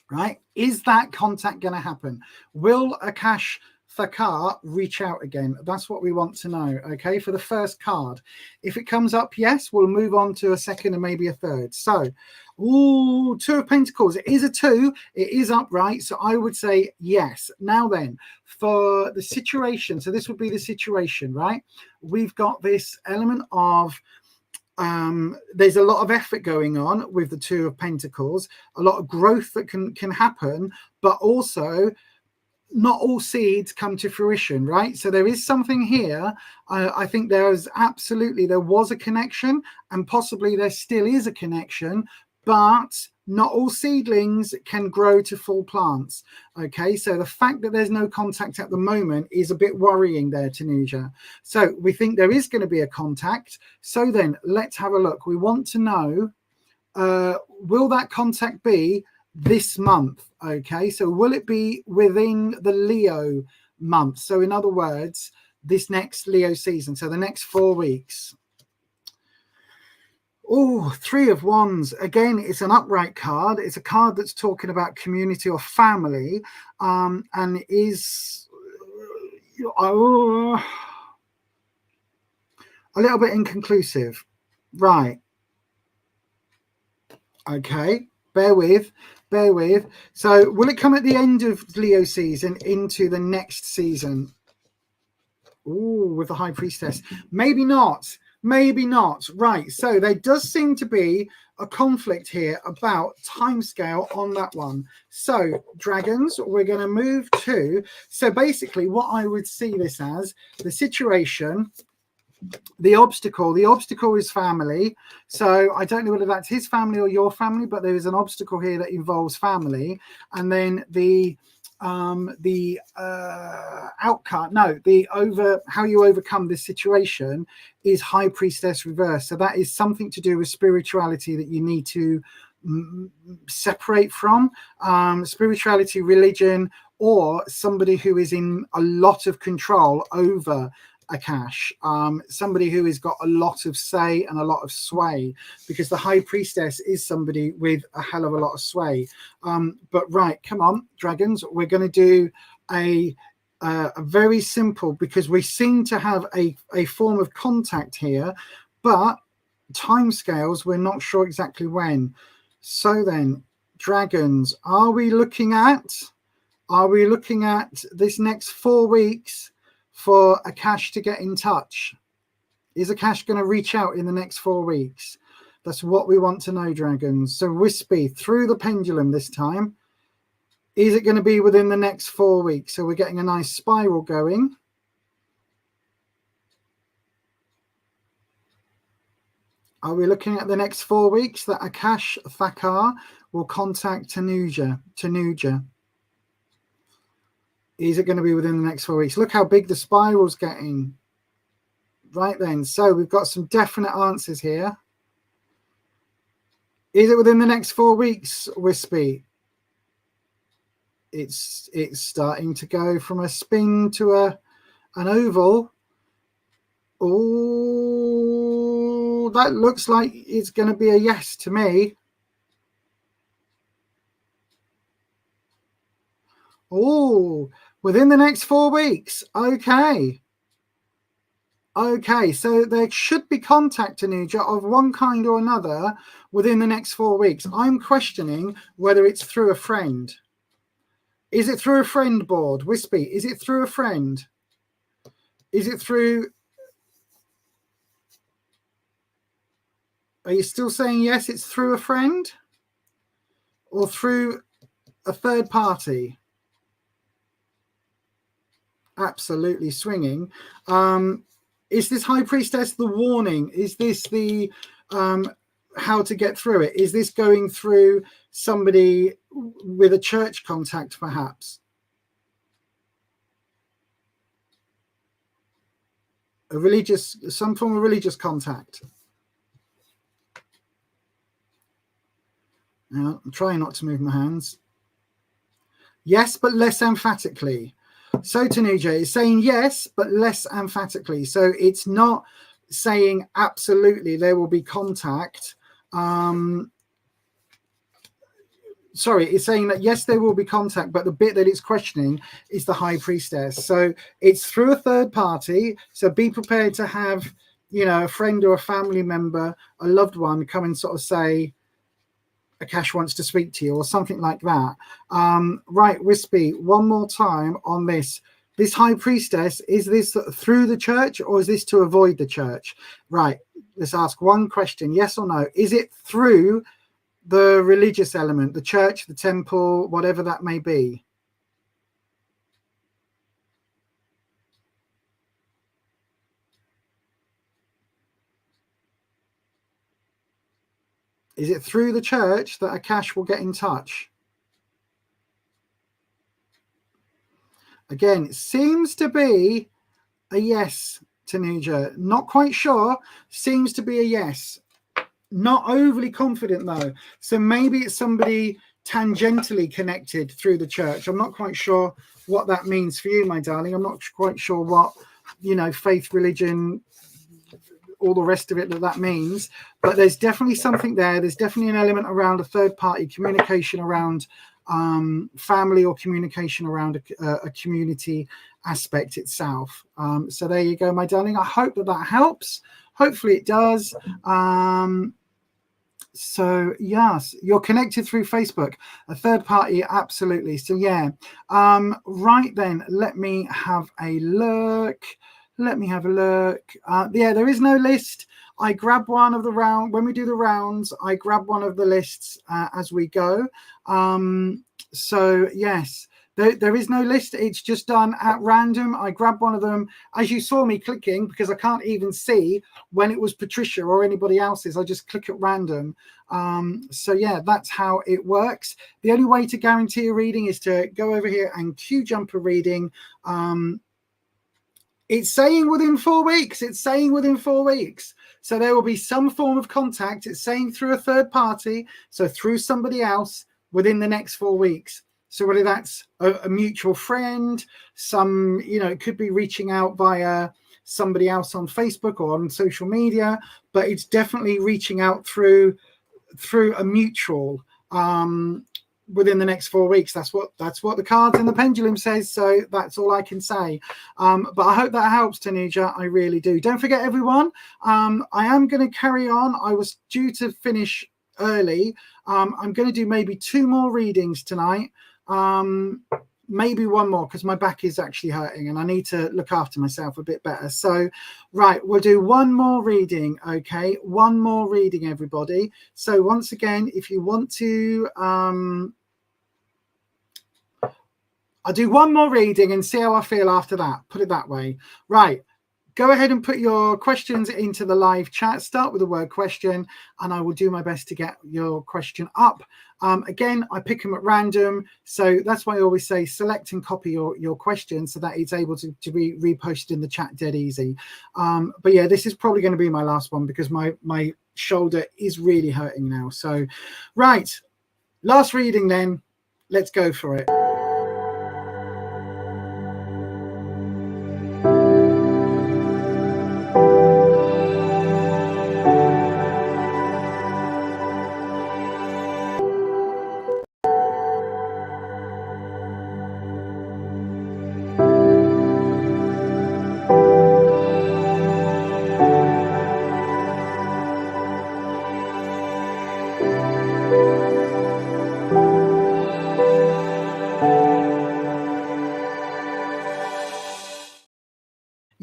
right? Is that contact going to happen? Will Akash Thakar reach out again? That's what we want to know, okay, for the first card. If it comes up, yes, we'll move on to a second and maybe a third. So, ooh, 2 of Pentacles. It is a 2. It is upright, so I would say yes. Now then, for the situation, so this would be the situation, right? We've got this element of there's a lot of effort going on with the 2 of Pentacles, a lot of growth that can happen, but also not all seeds come to fruition, right? So there is something here. I think there was a connection, and possibly there still is a connection, but not all seedlings can grow to full plants. Okay, so the fact that there's no contact at the moment is a bit worrying there, Tanuja. So we think there is going to be a contact. So then let's have a look. We want to know, will that contact be this month? Okay, so will it be within the Leo month? So in other words, this next Leo season, so the next 4 weeks. Oh, 3 of Wands. Again, it's an upright card. It's a card that's talking about community or family, and is a little bit inconclusive. Right. Okay. Bear with. So will it come at the end of Leo season into the next season? Ooh, with the High Priestess. Maybe not. Right. So there does seem to be a conflict here about timescale on that one. So dragons, we're going to move to, so basically what I would see this as, the situation, the obstacle is family. So I don't know whether that's his family or your family, but there is an obstacle here that involves family. And then how you overcome this situation is High Priestess reverse. So that is something to do with spirituality that you need to separate from, spirituality, religion, or somebody who is in a lot of control over Akash, somebody who has got a lot of say and a lot of sway, because the High Priestess is somebody with a hell of a lot of sway. But right, come on, dragons, we're going to do a very simple, because we seem to have a form of contact here, but timescales, we're not sure exactly when. So then, dragons, are we looking at this next 4 weeks for Akash to get in touch? Is Akash going to reach out in the next 4 weeks? That's what we want to know, dragons. So Wispy, through the pendulum this time. Is it going to be within the next 4 weeks? So we're getting a nice spiral going. Are we looking at the next 4 weeks that Akash Thakkar will contact Tanuja? Is it going to be within the next 4 weeks? Look how big the spiral's getting. Right then, so we've got some definite answers here. Is it within the next 4 weeks, Wispy? It's starting to go from a spin to an oval. Oh, that looks like it's going to be a yes to me. Oh, within the next 4 weeks. Okay. Okay, so there should be contact, Tanuja, of one kind or another within the next 4 weeks. I'm questioning whether it's through a friend. Is it through a friend, board? Wispy, is it through a friend? Is it through... Are you still saying yes, it's through a friend? Or through a third party? Absolutely swinging. Is this High Priestess the warning? Is this the how to get through it? Is this going through somebody with a church contact, perhaps? A religious, some form of religious contact. Now, I'm trying not to move my hands. Yes, but less emphatically. So Tanuja is saying yes, but less emphatically. So it's not saying absolutely there will be contact. Sorry, it's saying that yes, there will be contact, but the bit that it's questioning is the High Priestess. So it's through a third party. So be prepared to have, you know, a friend or a family member, a loved one come and sort of say, Akash wants to speak to you, or something like that. Right, Wispy, one more time on this. This High Priestess, is this through the church, or is this to avoid the church? Right, let's ask one question, yes or no. Is it through the religious element, the church, the temple, whatever that may be? Is it through the church that Akash will get in touch? Again, it seems to be a yes, Tanuja. Not quite sure. Seems to be a yes. Not overly confident, though. So maybe it's somebody tangentially connected through the church. I'm not quite sure what that means for you, my darling. I'm not quite sure what, you know, faith, religion, all the rest of it that means, but there's definitely something there. There's definitely an element around a third party, communication around family, or communication around a community aspect itself. So there you go, my darling. I hope that helps. Hopefully it does. So yes, you're connected through Facebook, a third party, absolutely. So yeah, right then, let me have a look. Yeah, there is no list. I grab one of the round when we do the rounds. I grab one of the lists as we go. So yes, there is no list. It's just done at random. I grab one of them, as you saw me clicking, because I can't even see when it was Patricia or anybody else's. I just click at random. So yeah, that's how it works. The only way to guarantee a reading is to go over here and QJUMP a reading. It's saying within 4 weeks. It's saying within 4 weeks. So there will be some form of contact. It's saying through a third party, so through somebody else within the next 4 weeks. So whether that's a mutual friend, some, you know, it could be reaching out via, somebody else on Facebook or on social media, but it's definitely reaching out through a mutual within the next 4 weeks. That's what the cards in the pendulum says, so that's all I can say. But I hope that helps, Tanuja. I really do. Don't forget, everyone, I am going to carry on. I was due to finish early. I'm going to do maybe 2 more readings tonight, maybe 1 more, because my back is actually hurting and I need to look after myself a bit better. So right, we'll do 1 more reading. Okay, 1 more reading, everybody. So once again, if you want to I'll do 1 more reading and see how I feel after that, put it that way. Right, go ahead and put your questions into the live chat. Start with the word question and I will do my best to get your question up. Again, I pick them at random, so that's why I always say select and copy your question so that it's able to be reposted in the chat dead easy. But yeah, this is probably going to be my last one because my shoulder is really hurting now. So right, last reading then, let's go for it.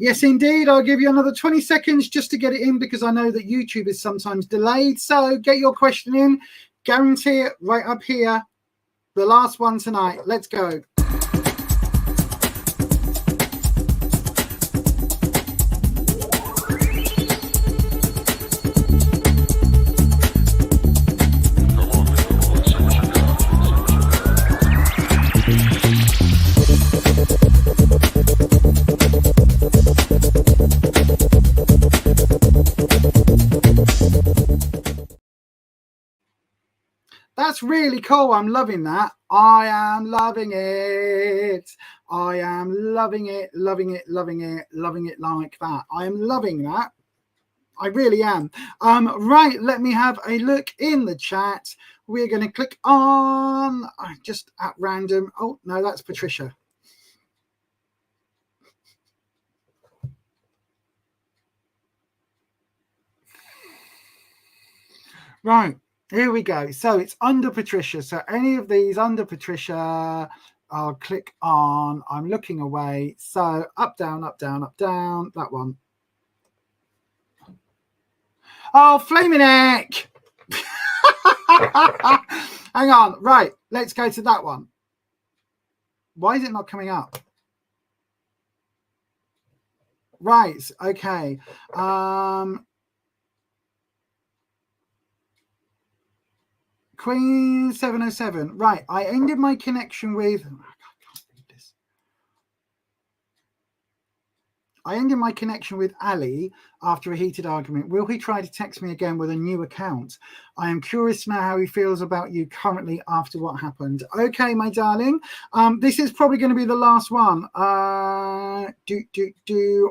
Yes, indeed. I'll give you another 20 seconds just to get it in because I know that YouTube is sometimes delayed. So get your question in. Guarantee it right up here. The last one tonight. Let's go. That's really cool. I'm loving that. I am loving it. I am loving it, loving it, loving it, loving it like that. I am loving that. I really am. Right, let me have a look in the chat. We're going to click on, just at random. Oh, no, that's Patricia. Right. Here we go. So it's under Patricia. So any of these under Patricia, I'll click on. I'm looking away. So up, down, up, down, up, down. That one. Oh, Flaming Egg. Hang on. Right. Let's go to that one. Why is it not coming up? Right. Okay. Queen 707. Right. I ended my connection with. I can't read this. I ended my connection with Ali after a heated argument. Will he try to text me again with a new account? I am curious to know how he feels about you currently after what happened. Okay, my darling. This is probably going to be the last one.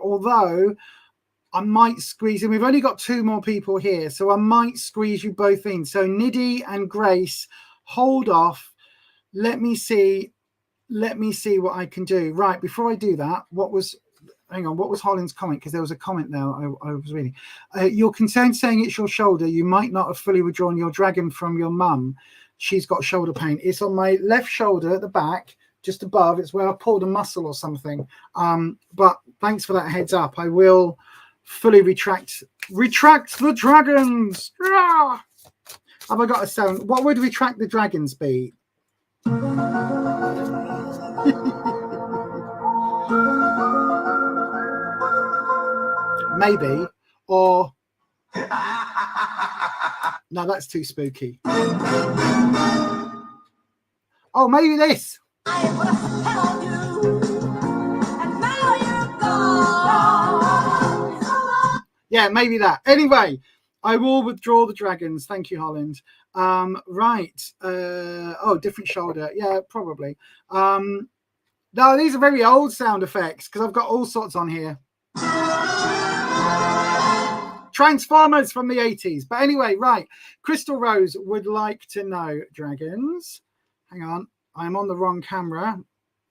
Although I might squeeze in. We've only got 2 more people here, so I might squeeze you both in. So Nidhi and Grace, hold off. Let me see what I can do. Right, before I do that, what was Holland's comment? Because there was a comment there I was reading. You're concerned saying it's your shoulder. You might not have fully withdrawn your dragon from your mum. She's got shoulder pain. It's on my left shoulder at the back, just above. It's where I pulled a muscle or something. But thanks for that heads up. I will fully retract the dragons. Ah! Have I got a sound? What would retract the dragons be? Maybe. Or no, that's too spooky. Oh, maybe this. I was telling you, and now you're gone. Yeah, maybe that. Anyway, I will withdraw the dragons. Thank you, Holland. Right. Oh, different shoulder. Yeah, probably. No, these are very old sound effects because I've got all sorts on here. Transformers from the 80s. But anyway, right. Crystal Rose would like to know, dragons. Hang on. I'm on the wrong camera.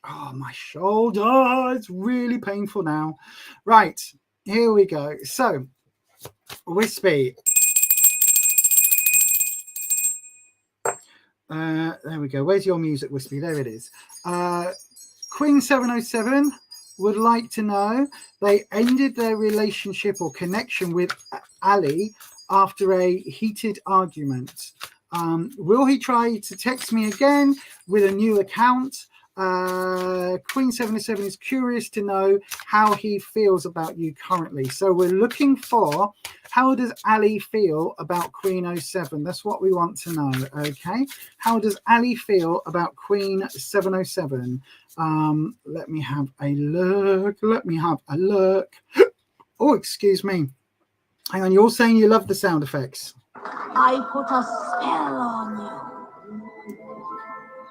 Oh, my shoulder. It's really painful now. Right. Here we go. So, Wispy. There we go. Where's your music, Wispy? There it is. Queen 707 would like to know, they ended their relationship or connection with Ali after a heated argument. Will he try to text me again with a new account? Queen 707 is curious to know how he feels about you currently. So we're looking for, how does Ali feel about Queen 07? That's what we want to know. Okay, how does Ali feel about Queen 707? Let me have a look. Oh, excuse me. Hang on, you're all saying you love the sound effects. I put a spell on you,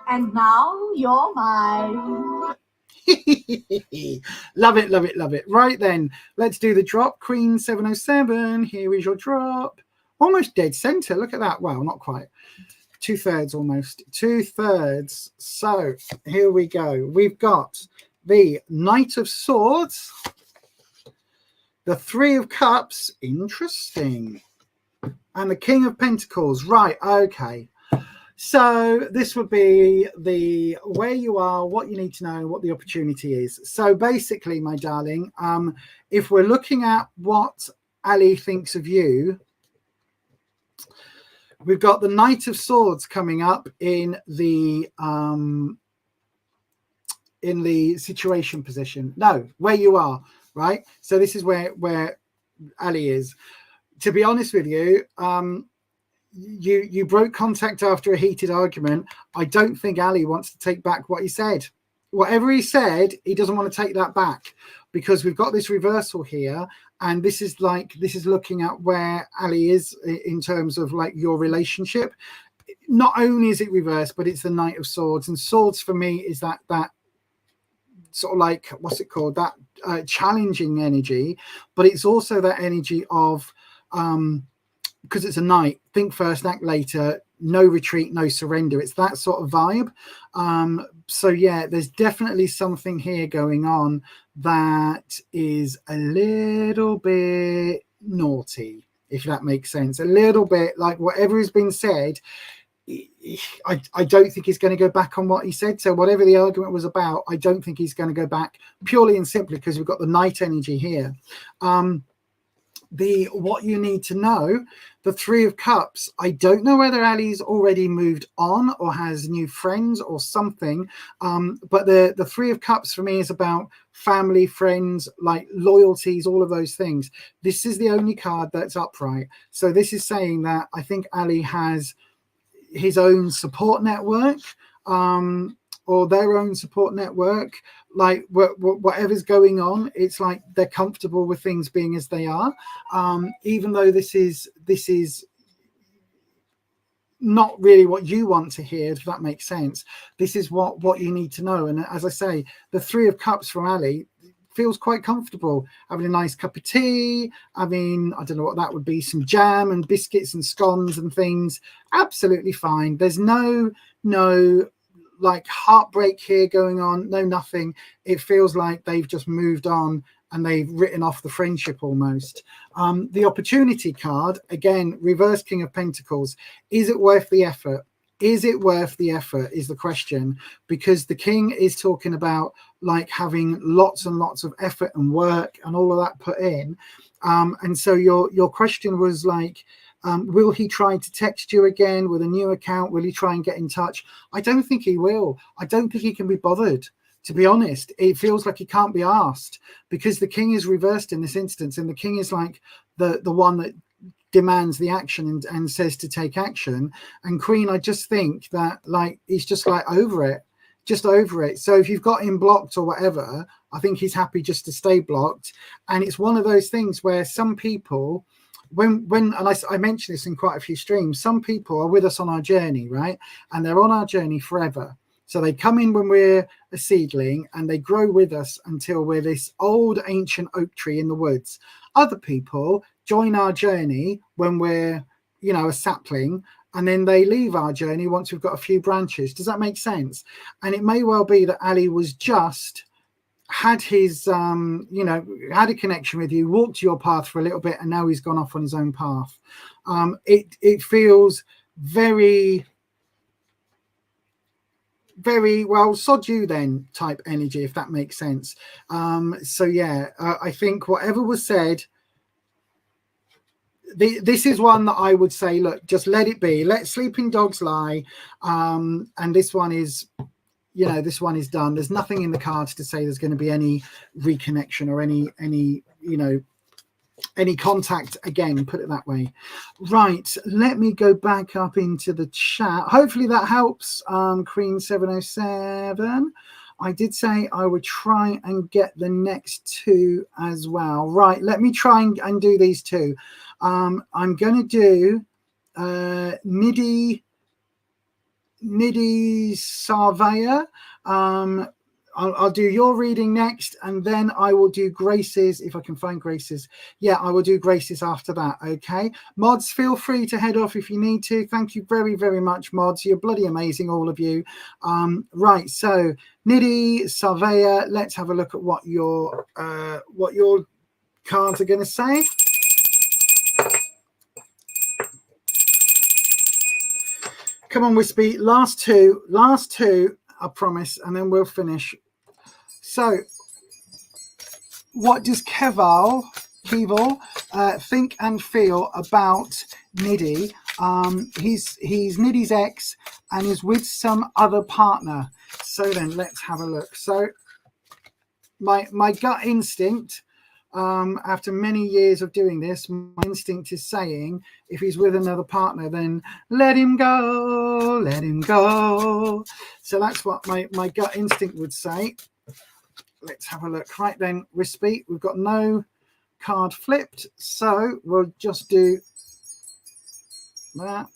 and now you're mine. Love it, love it, love it. Right then, let's do the drop. Queen 707, here is your drop. Almost dead center. Look at that. Well, not quite. 2/3 almost. 2/3. So here we go. We've got the Knight of Swords, the Three of Cups, interesting, and the King of Pentacles. Right, okay. So this would be the where you are, what you need to know, what the opportunity is. So basically, my darling, if we're looking at what Ali thinks of you, we've got the Knight of Swords coming up in the situation position. No, where you are, right? So this is where Ali is. To be honest with you, you broke contact after a heated argument. I don't think Ali wants to take back what he said. Whatever he said, he doesn't want to take that back, because we've got this reversal here, and this is looking at where Ali is in terms of like your relationship. Not only is it reversed, but it's the Knight of Swords, and swords for me is that sort of like, what's it called, that challenging energy, but it's also that energy of because it's a knight, think first, act later, no retreat, no surrender. It's that sort of vibe. So yeah, there's definitely something here going on that is a little bit naughty, if that makes sense. A little bit like whatever has been said, I don't think he's going to go back on what he said. So whatever the argument was about, I don't think he's going to go back, purely and simply because we've got the knight energy here. What you need to know, the Three of Cups, I don't know whether Ali's already moved on or has new friends or something, but the Three of Cups for me is about family, friends, like loyalties, all of those things. This is the only card that's upright. So this is saying that I think Ali has his own support network, or their own support network, like whatever's going on, it's like they're comfortable with things being as they are, even though this is not really what you want to hear, if that makes sense. This is what you need to know. And as I say, the Three of Cups from Ali feels quite comfortable, having a nice cup of tea. I mean, I don't know what that would be, some jam and biscuits and scones and things. Absolutely fine. There's no like heartbreak here going on, no nothing. It feels like they've just moved on and they've written off the friendship almost. The opportunity card, again, reverse King of Pentacles. Is it worth the effort? Is it worth the effort is the question, because the King is talking about like having lots and lots of effort and work and all of that put in. And so your question was like, will he try to text you again with a new account? Will he try and get in touch? I don't think he will. I don't think he can be bothered, to be honest. It feels like he can't be asked, because the King is reversed in this instance, and the King is like the one that demands the action and says to take action. And Queen, I just think that like he's just like over it. So if you've got him blocked or whatever, I think he's happy just to stay blocked. And it's one of those things where some people, when and I mentioned this in quite a few streams, some people are with us on our journey, right? And they're on our journey forever. So they come in when we're a seedling and they grow with us until we're this old ancient oak tree in the woods. Other people join our journey when we're, you know, a sapling, and then they leave our journey once we've got a few branches. Does that make sense? And it may well be that Ali was just had his you know, had a connection with you, walked your path for a little bit, and now he's gone off on his own path. It feels very well, sod you then type energy, if that makes sense. So yeah, I think whatever was said, this is one that I would say, look, just let it be, let sleeping dogs lie. And this one is, you know, this one is done. There's nothing in the cards to say there's going to be any reconnection or any you know, any contact again, put it that way. Right, let me go back up into the chat. Hopefully that helps. Queen 707, I did say I would try and get the next two as well. Right, let me try and do these two. I'm going to do Nidhi Sarvaya. I'll do your reading next, and then I will do Grace's, if I can find Grace's. Yeah, I will do Grace's after that. Okay, mods, feel free to head off if you need to. Thank you very, very much, mods. You're bloody amazing, all of you. Right, so Nidhi Sarvaya, let's have a look at what your cards are going to say. Come on, Wispy. Last two, I promise, and then we'll finish. So, what does Keval think and feel about Nidhi? He's Nidhi's ex and is with some other partner. So then, let's have a look. So, my gut instinct, after many years of doing this, my instinct is saying if he's with another partner, then let him go, let him go. So that's what my gut instinct would say. Let's have a look. Right then, Wispy, we've got no card flipped, so we'll just do that.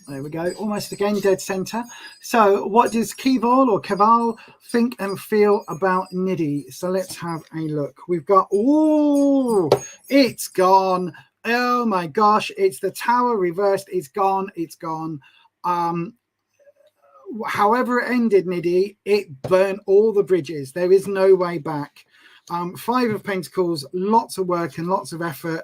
There we go, almost again dead center. So what does Keval think and feel about Nidhi? So let's have a look. We've got, oh, it's gone. Oh my gosh, it's the Tower reversed. It's gone, it's gone. However it ended, Nidhi, it burnt all the bridges. There is no way back. Five of Pentacles, lots of work and lots of effort.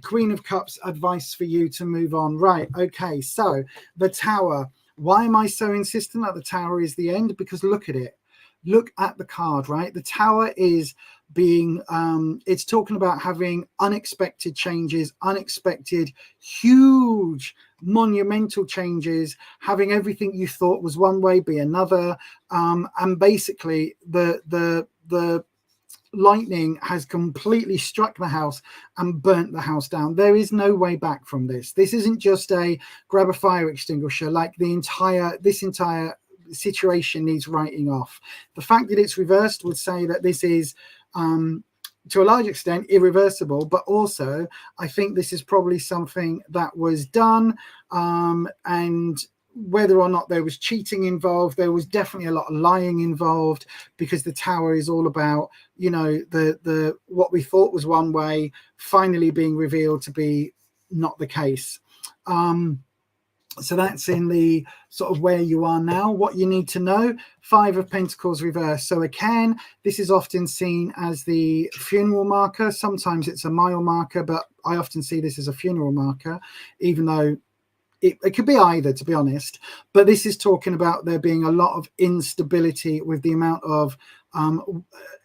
Queen of Cups, advice for you to move on. Right, okay, so the Tower. Why am I so insistent that the Tower is the end? Because look at it. Look at the card, right? The Tower is being, it's talking about having unexpected changes, unexpected, huge, monumental changes, having everything you thought was one way be another. And basically the lightning has completely struck the house and burnt the house down. There is no way back from this. This isn't just a grab a fire extinguisher. Like this entire situation needs writing off. The fact that it's reversed would say that this is to a large extent irreversible, but also I think this is probably something that was done, and whether or not there was cheating involved, there was definitely a lot of lying involved, because the Tower is all about, you know, the what we thought was one way finally being revealed to be not the case. So that's in the sort of where you are now, what you need to know. Five of Pentacles reversed. So again, this is often seen as the funeral marker. Sometimes it's a mile marker, but I often see this as a funeral marker, even though it could be either, to be honest. But this is talking about there being a lot of instability with the amount of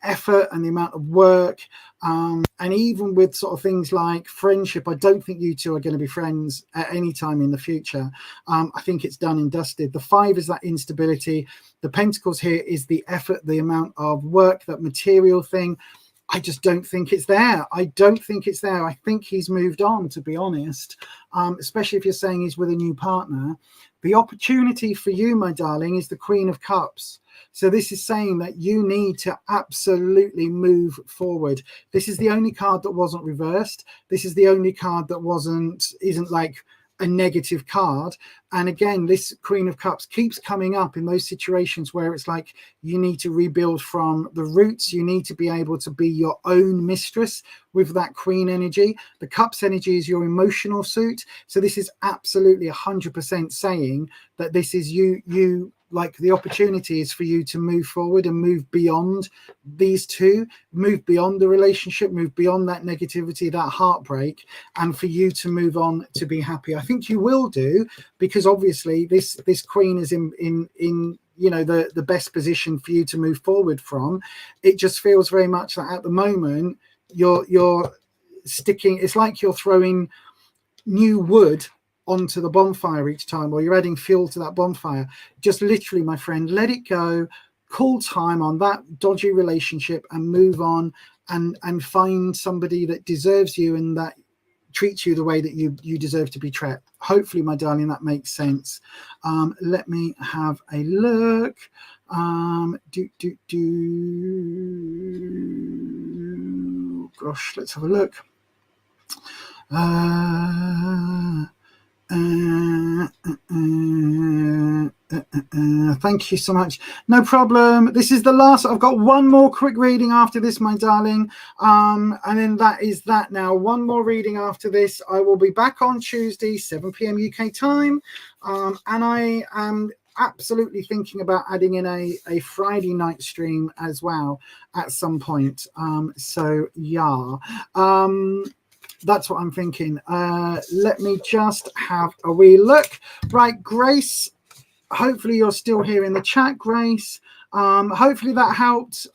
effort and the amount of work, and even with sort of things like friendship. I don't think you two are going to be friends at any time in the future. I think it's done and dusted. The five is that instability. The Pentacles here is the effort, the amount of work, that material thing. I just don't think it's there. I don't think it's there. I think he's moved on, to be honest, especially if you're saying he's with a new partner. The opportunity for you, my darling, is the Queen of Cups. So this is saying that you need to absolutely move forward. This is the only card that wasn't reversed. This is the only card that isn't like a negative card. And again, this Queen of Cups keeps coming up in those situations where it's like you need to rebuild from the roots. You need to be able to be your own mistress with that Queen energy. The Cups energy is your emotional suit. So this is absolutely 100% saying that this is you like the opportunity is for you to move forward and move beyond these two, move beyond the relationship, move beyond that negativity, that heartbreak, and for you to move on to be happy. I think you will do, because obviously this Queen is in you know, the best position for you to move forward from. It just feels very much that at the moment you're sticking, it's like you're throwing new wood onto the bonfire each time, or you're adding fuel to that bonfire. Just literally, my friend, let it go, call time on that dodgy relationship and move on, and find somebody that deserves you and that treats you the way that you deserve to be treated. Hopefully, my darling, that makes sense. Let me have a look. Gosh, let's have a look. Thank you so much. No problem. This is the last. I've got one more quick reading after this, my darling, and then that is that. Now, one more reading after this. I will be back on Tuesday, 7 p.m. UK time, and I am absolutely thinking about adding in a Friday night stream as well at some point. So yeah. That's what I'm thinking. Let me just have a wee look. Right, Grace, hopefully you're still here in the chat, Grace. Hopefully that helped,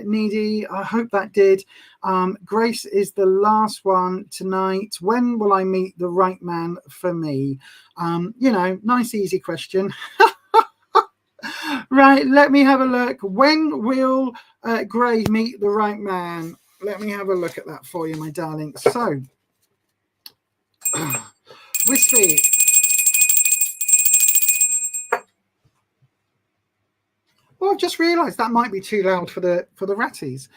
Needy. I hope that did. Grace is the last one tonight. When will I meet the right man for me? You know, nice, easy question. Right, let me have a look. When will Grace meet the right man? Let me have a look at that for you, my darling. So, Wispy. Well, I've just realised that might be too loud for the ratties.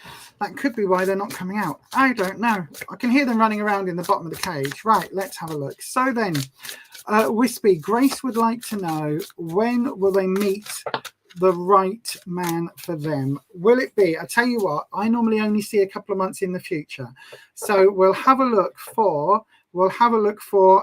That could be why they're not coming out. I don't know. I can hear them running around in the bottom of the cage. Right, let's have a look. So then, Wispy, Grace would like to know, when will they meet the right man for them? Will it be, I tell you what, I normally only see a couple of months in the future, so we'll have a look for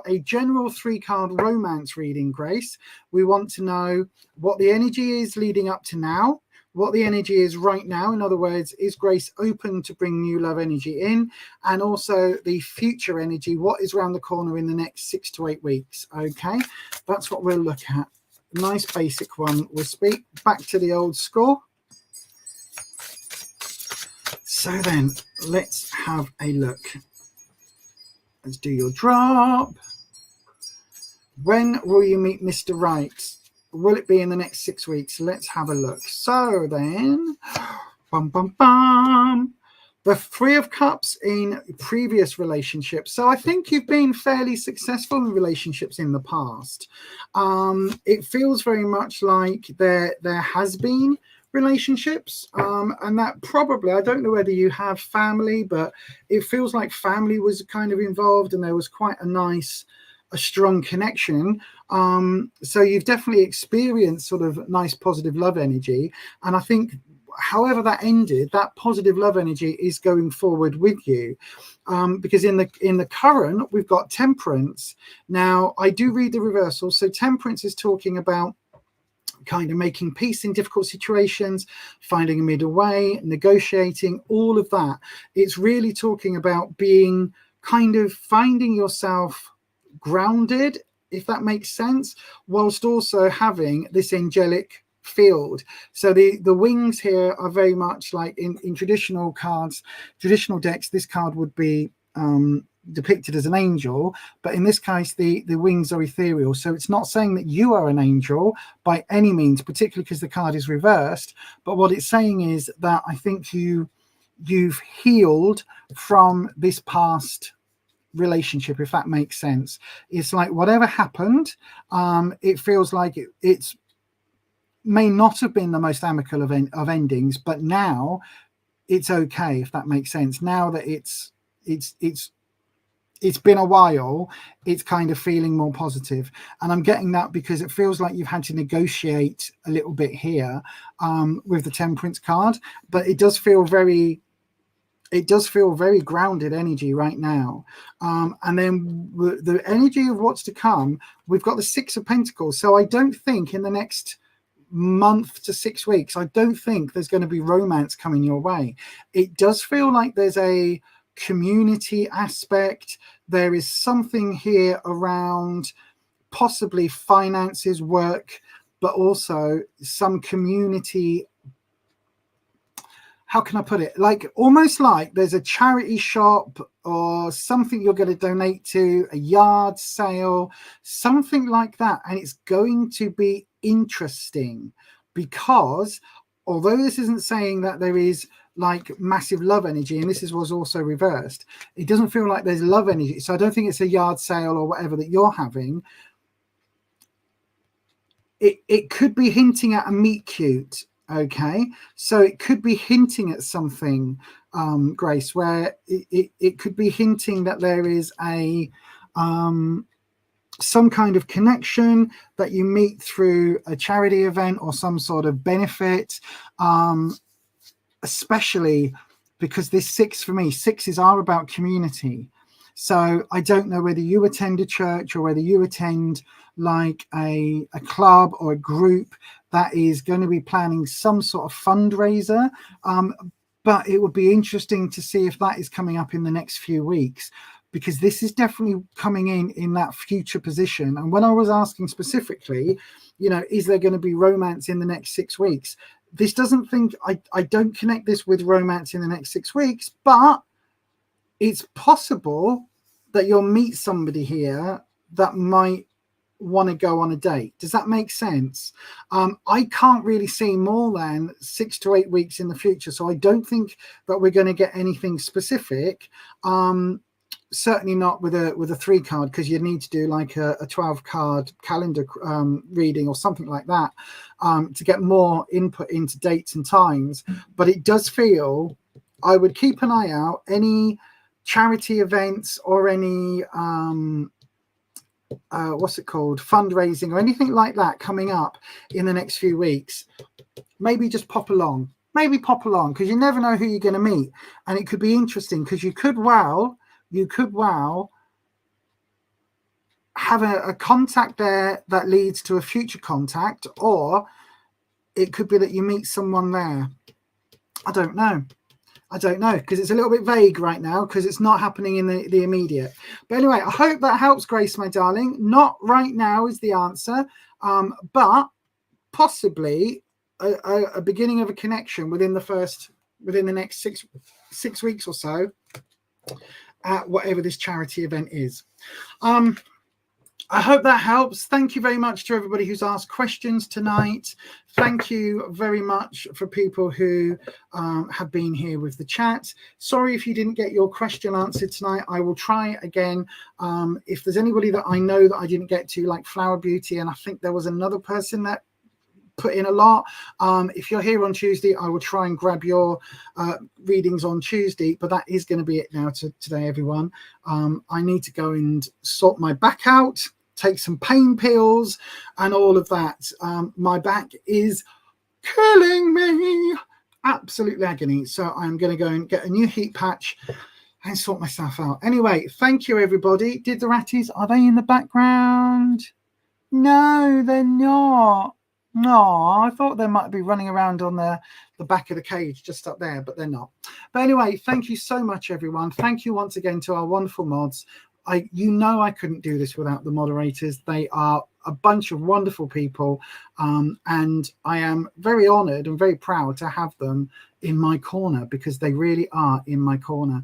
a general 3-card romance reading, Grace. We want to know what the energy is leading up to now, what the energy is right now. In other words, is Grace open to bring new love energy in? And also the future energy, what is around the corner in the next 6 to 8 weeks? Okay, that's what we'll look at. Nice basic one, Wispy. Back to the old score. So then, let's have a look. Let's do your drop. When will you meet Mr. Right? Will it be in the next 6 weeks? Let's have a look. So then, bum, bum, bum. The 3 of Cups in previous relationships. So I think you've been fairly successful in relationships in the past. It feels very much like there has been relationships, and that probably, I don't know whether you have family, but it feels like family was kind of involved and there was quite a strong connection. So you've definitely experienced sort of nice positive love energy, and I think however that ended, that positive love energy is going forward with you, because in the current we've got Temperance. Now I do read the reversal, so Temperance is talking about kind of making peace in difficult situations, finding a middle way, negotiating, all of that. It's really talking about being kind of finding yourself grounded, if that makes sense, whilst also having this angelic field. So the wings here are very much like in traditional cards, traditional decks, this card would be depicted as an angel, but in this case the wings are ethereal. So it's not saying that you are an angel by any means, particularly because the card is reversed, but what it's saying is that I think you've healed from this past relationship, if that makes sense. It's like whatever happened, it feels like it's may not have been the most amicable of endings, but now it's okay, if that makes sense. Now that it's it's been a while, it's kind of feeling more positive. And I'm getting that because it feels like you've had to negotiate a little bit here with the Temperance card, but it does feel very grounded energy right now. And then the energy of what's to come, we've got the Six of Pentacles. So I don't think in the next month to 6 weeks, I don't think there's going to be romance coming your way. It does feel like there's a community aspect. There is something here around possibly finances, work, but also some community. How can I put it? Like almost like there's a charity shop or something you're going to donate to, a yard sale, something like that. And it's going to be interesting because although this isn't saying that there is like massive love energy, and this was also reversed, it doesn't feel like there's love energy. So I don't think it's a yard sale or whatever that you're having. It could be hinting at a meet cute. Okay, so it could be hinting at something, Grace, where it could be hinting that there is a some kind of connection that you meet through a charity event or some sort of benefit, especially because this six, for me, sixes are about community. So I don't know whether you attend a church or whether you attend like a club or a group that is going to be planning some sort of fundraiser. But it would be interesting to see if that is coming up in the next few weeks, because this is definitely coming in that future position. And when I was asking specifically, you know, is there going to be romance in the next 6 weeks? This doesn't think, I don't connect this with romance in the next 6 weeks, but it's possible that you'll meet somebody here that might want to go on a date. Does that make sense? I can't really see more than 6 to 8 weeks in the future, so I don't think that we're going to get anything specific. Certainly not with a 3 card, because you need to do like a 12 card calendar reading or something like that to get more input into dates and times. But it does feel, I would keep an eye out, any charity events or any what's it called, fundraising or anything like that coming up in the next few weeks. Maybe just pop along, because you never know who you're going to meet, and it could be interesting because you could have a contact there that leads to a future contact, or it could be that you meet someone there. I don't know, because it's a little bit vague right now because it's not happening in the immediate. But anyway, I hope that helps, Grace, my darling. Not right now is the answer, but possibly a beginning of a connection within the next six weeks or so at whatever this charity event is. I hope that helps. Thank you very much to everybody who's asked questions tonight. Thank you very much for people who have been here with the chat. Sorry if you didn't get your question answered tonight. I will try again. If there's anybody that I know that I didn't get to, like Flower Beauty, and I think there was another person that put in a lot. If you're here on Tuesday, I will try and grab your readings on Tuesday, but that is going to be it now today, everyone. I need to go and sort my back out, take some pain pills and all of that. My back is killing me, absolute agony. So I'm going to go and get a new heat patch and sort myself out. Anyway, thank you, everybody. Did the ratties, are they in the background? No, they're not. No, I thought they might be running around on the back of the cage just up there, but they're not. But anyway, thank you so much, everyone. Thank you once again to our wonderful mods. You know I couldn't do this without the moderators. They are a bunch of wonderful people, and I am very honoured and very proud to have them in my corner, because they really are in my corner.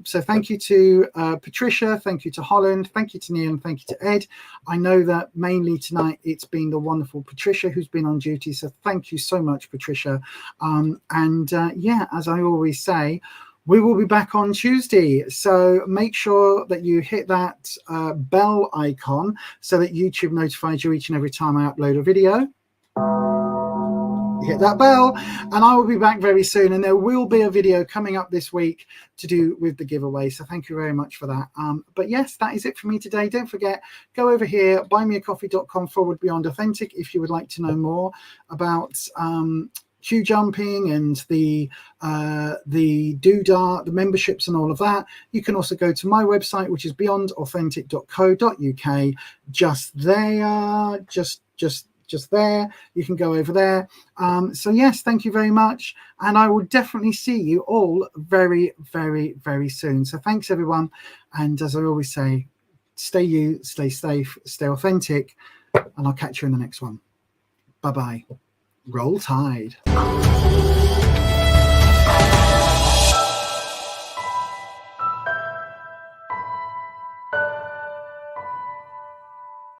So thank you to Patricia, thank you to Holland, thank you to Neil, and thank you to Ed. I know that mainly tonight it's been the wonderful Patricia who's been on duty, so thank you so much, Patricia. Yeah, as I always say, we will be back on Tuesday, so make sure that you hit that bell icon so that YouTube notifies you each and every time I upload a video. hit that bell, and I will be back very soon, and there will be a video coming up this week to do with the giveaway, so thank you very much for that. But yes, that is it for me today. Don't forget, go over here, buymeacoffee.com/beyondauthentic if you would like to know more about queue jumping and the doodah, the memberships and all of that. You can also go to my website, which is beyondauthentic.co.uk. Just there, just there. You can go over there. So yes, thank you very much, and I will definitely see you all very, very, very soon. So thanks everyone, and as I always say, stay you, stay safe, stay authentic, and I'll catch you in the next one. Bye bye. Roll Tide.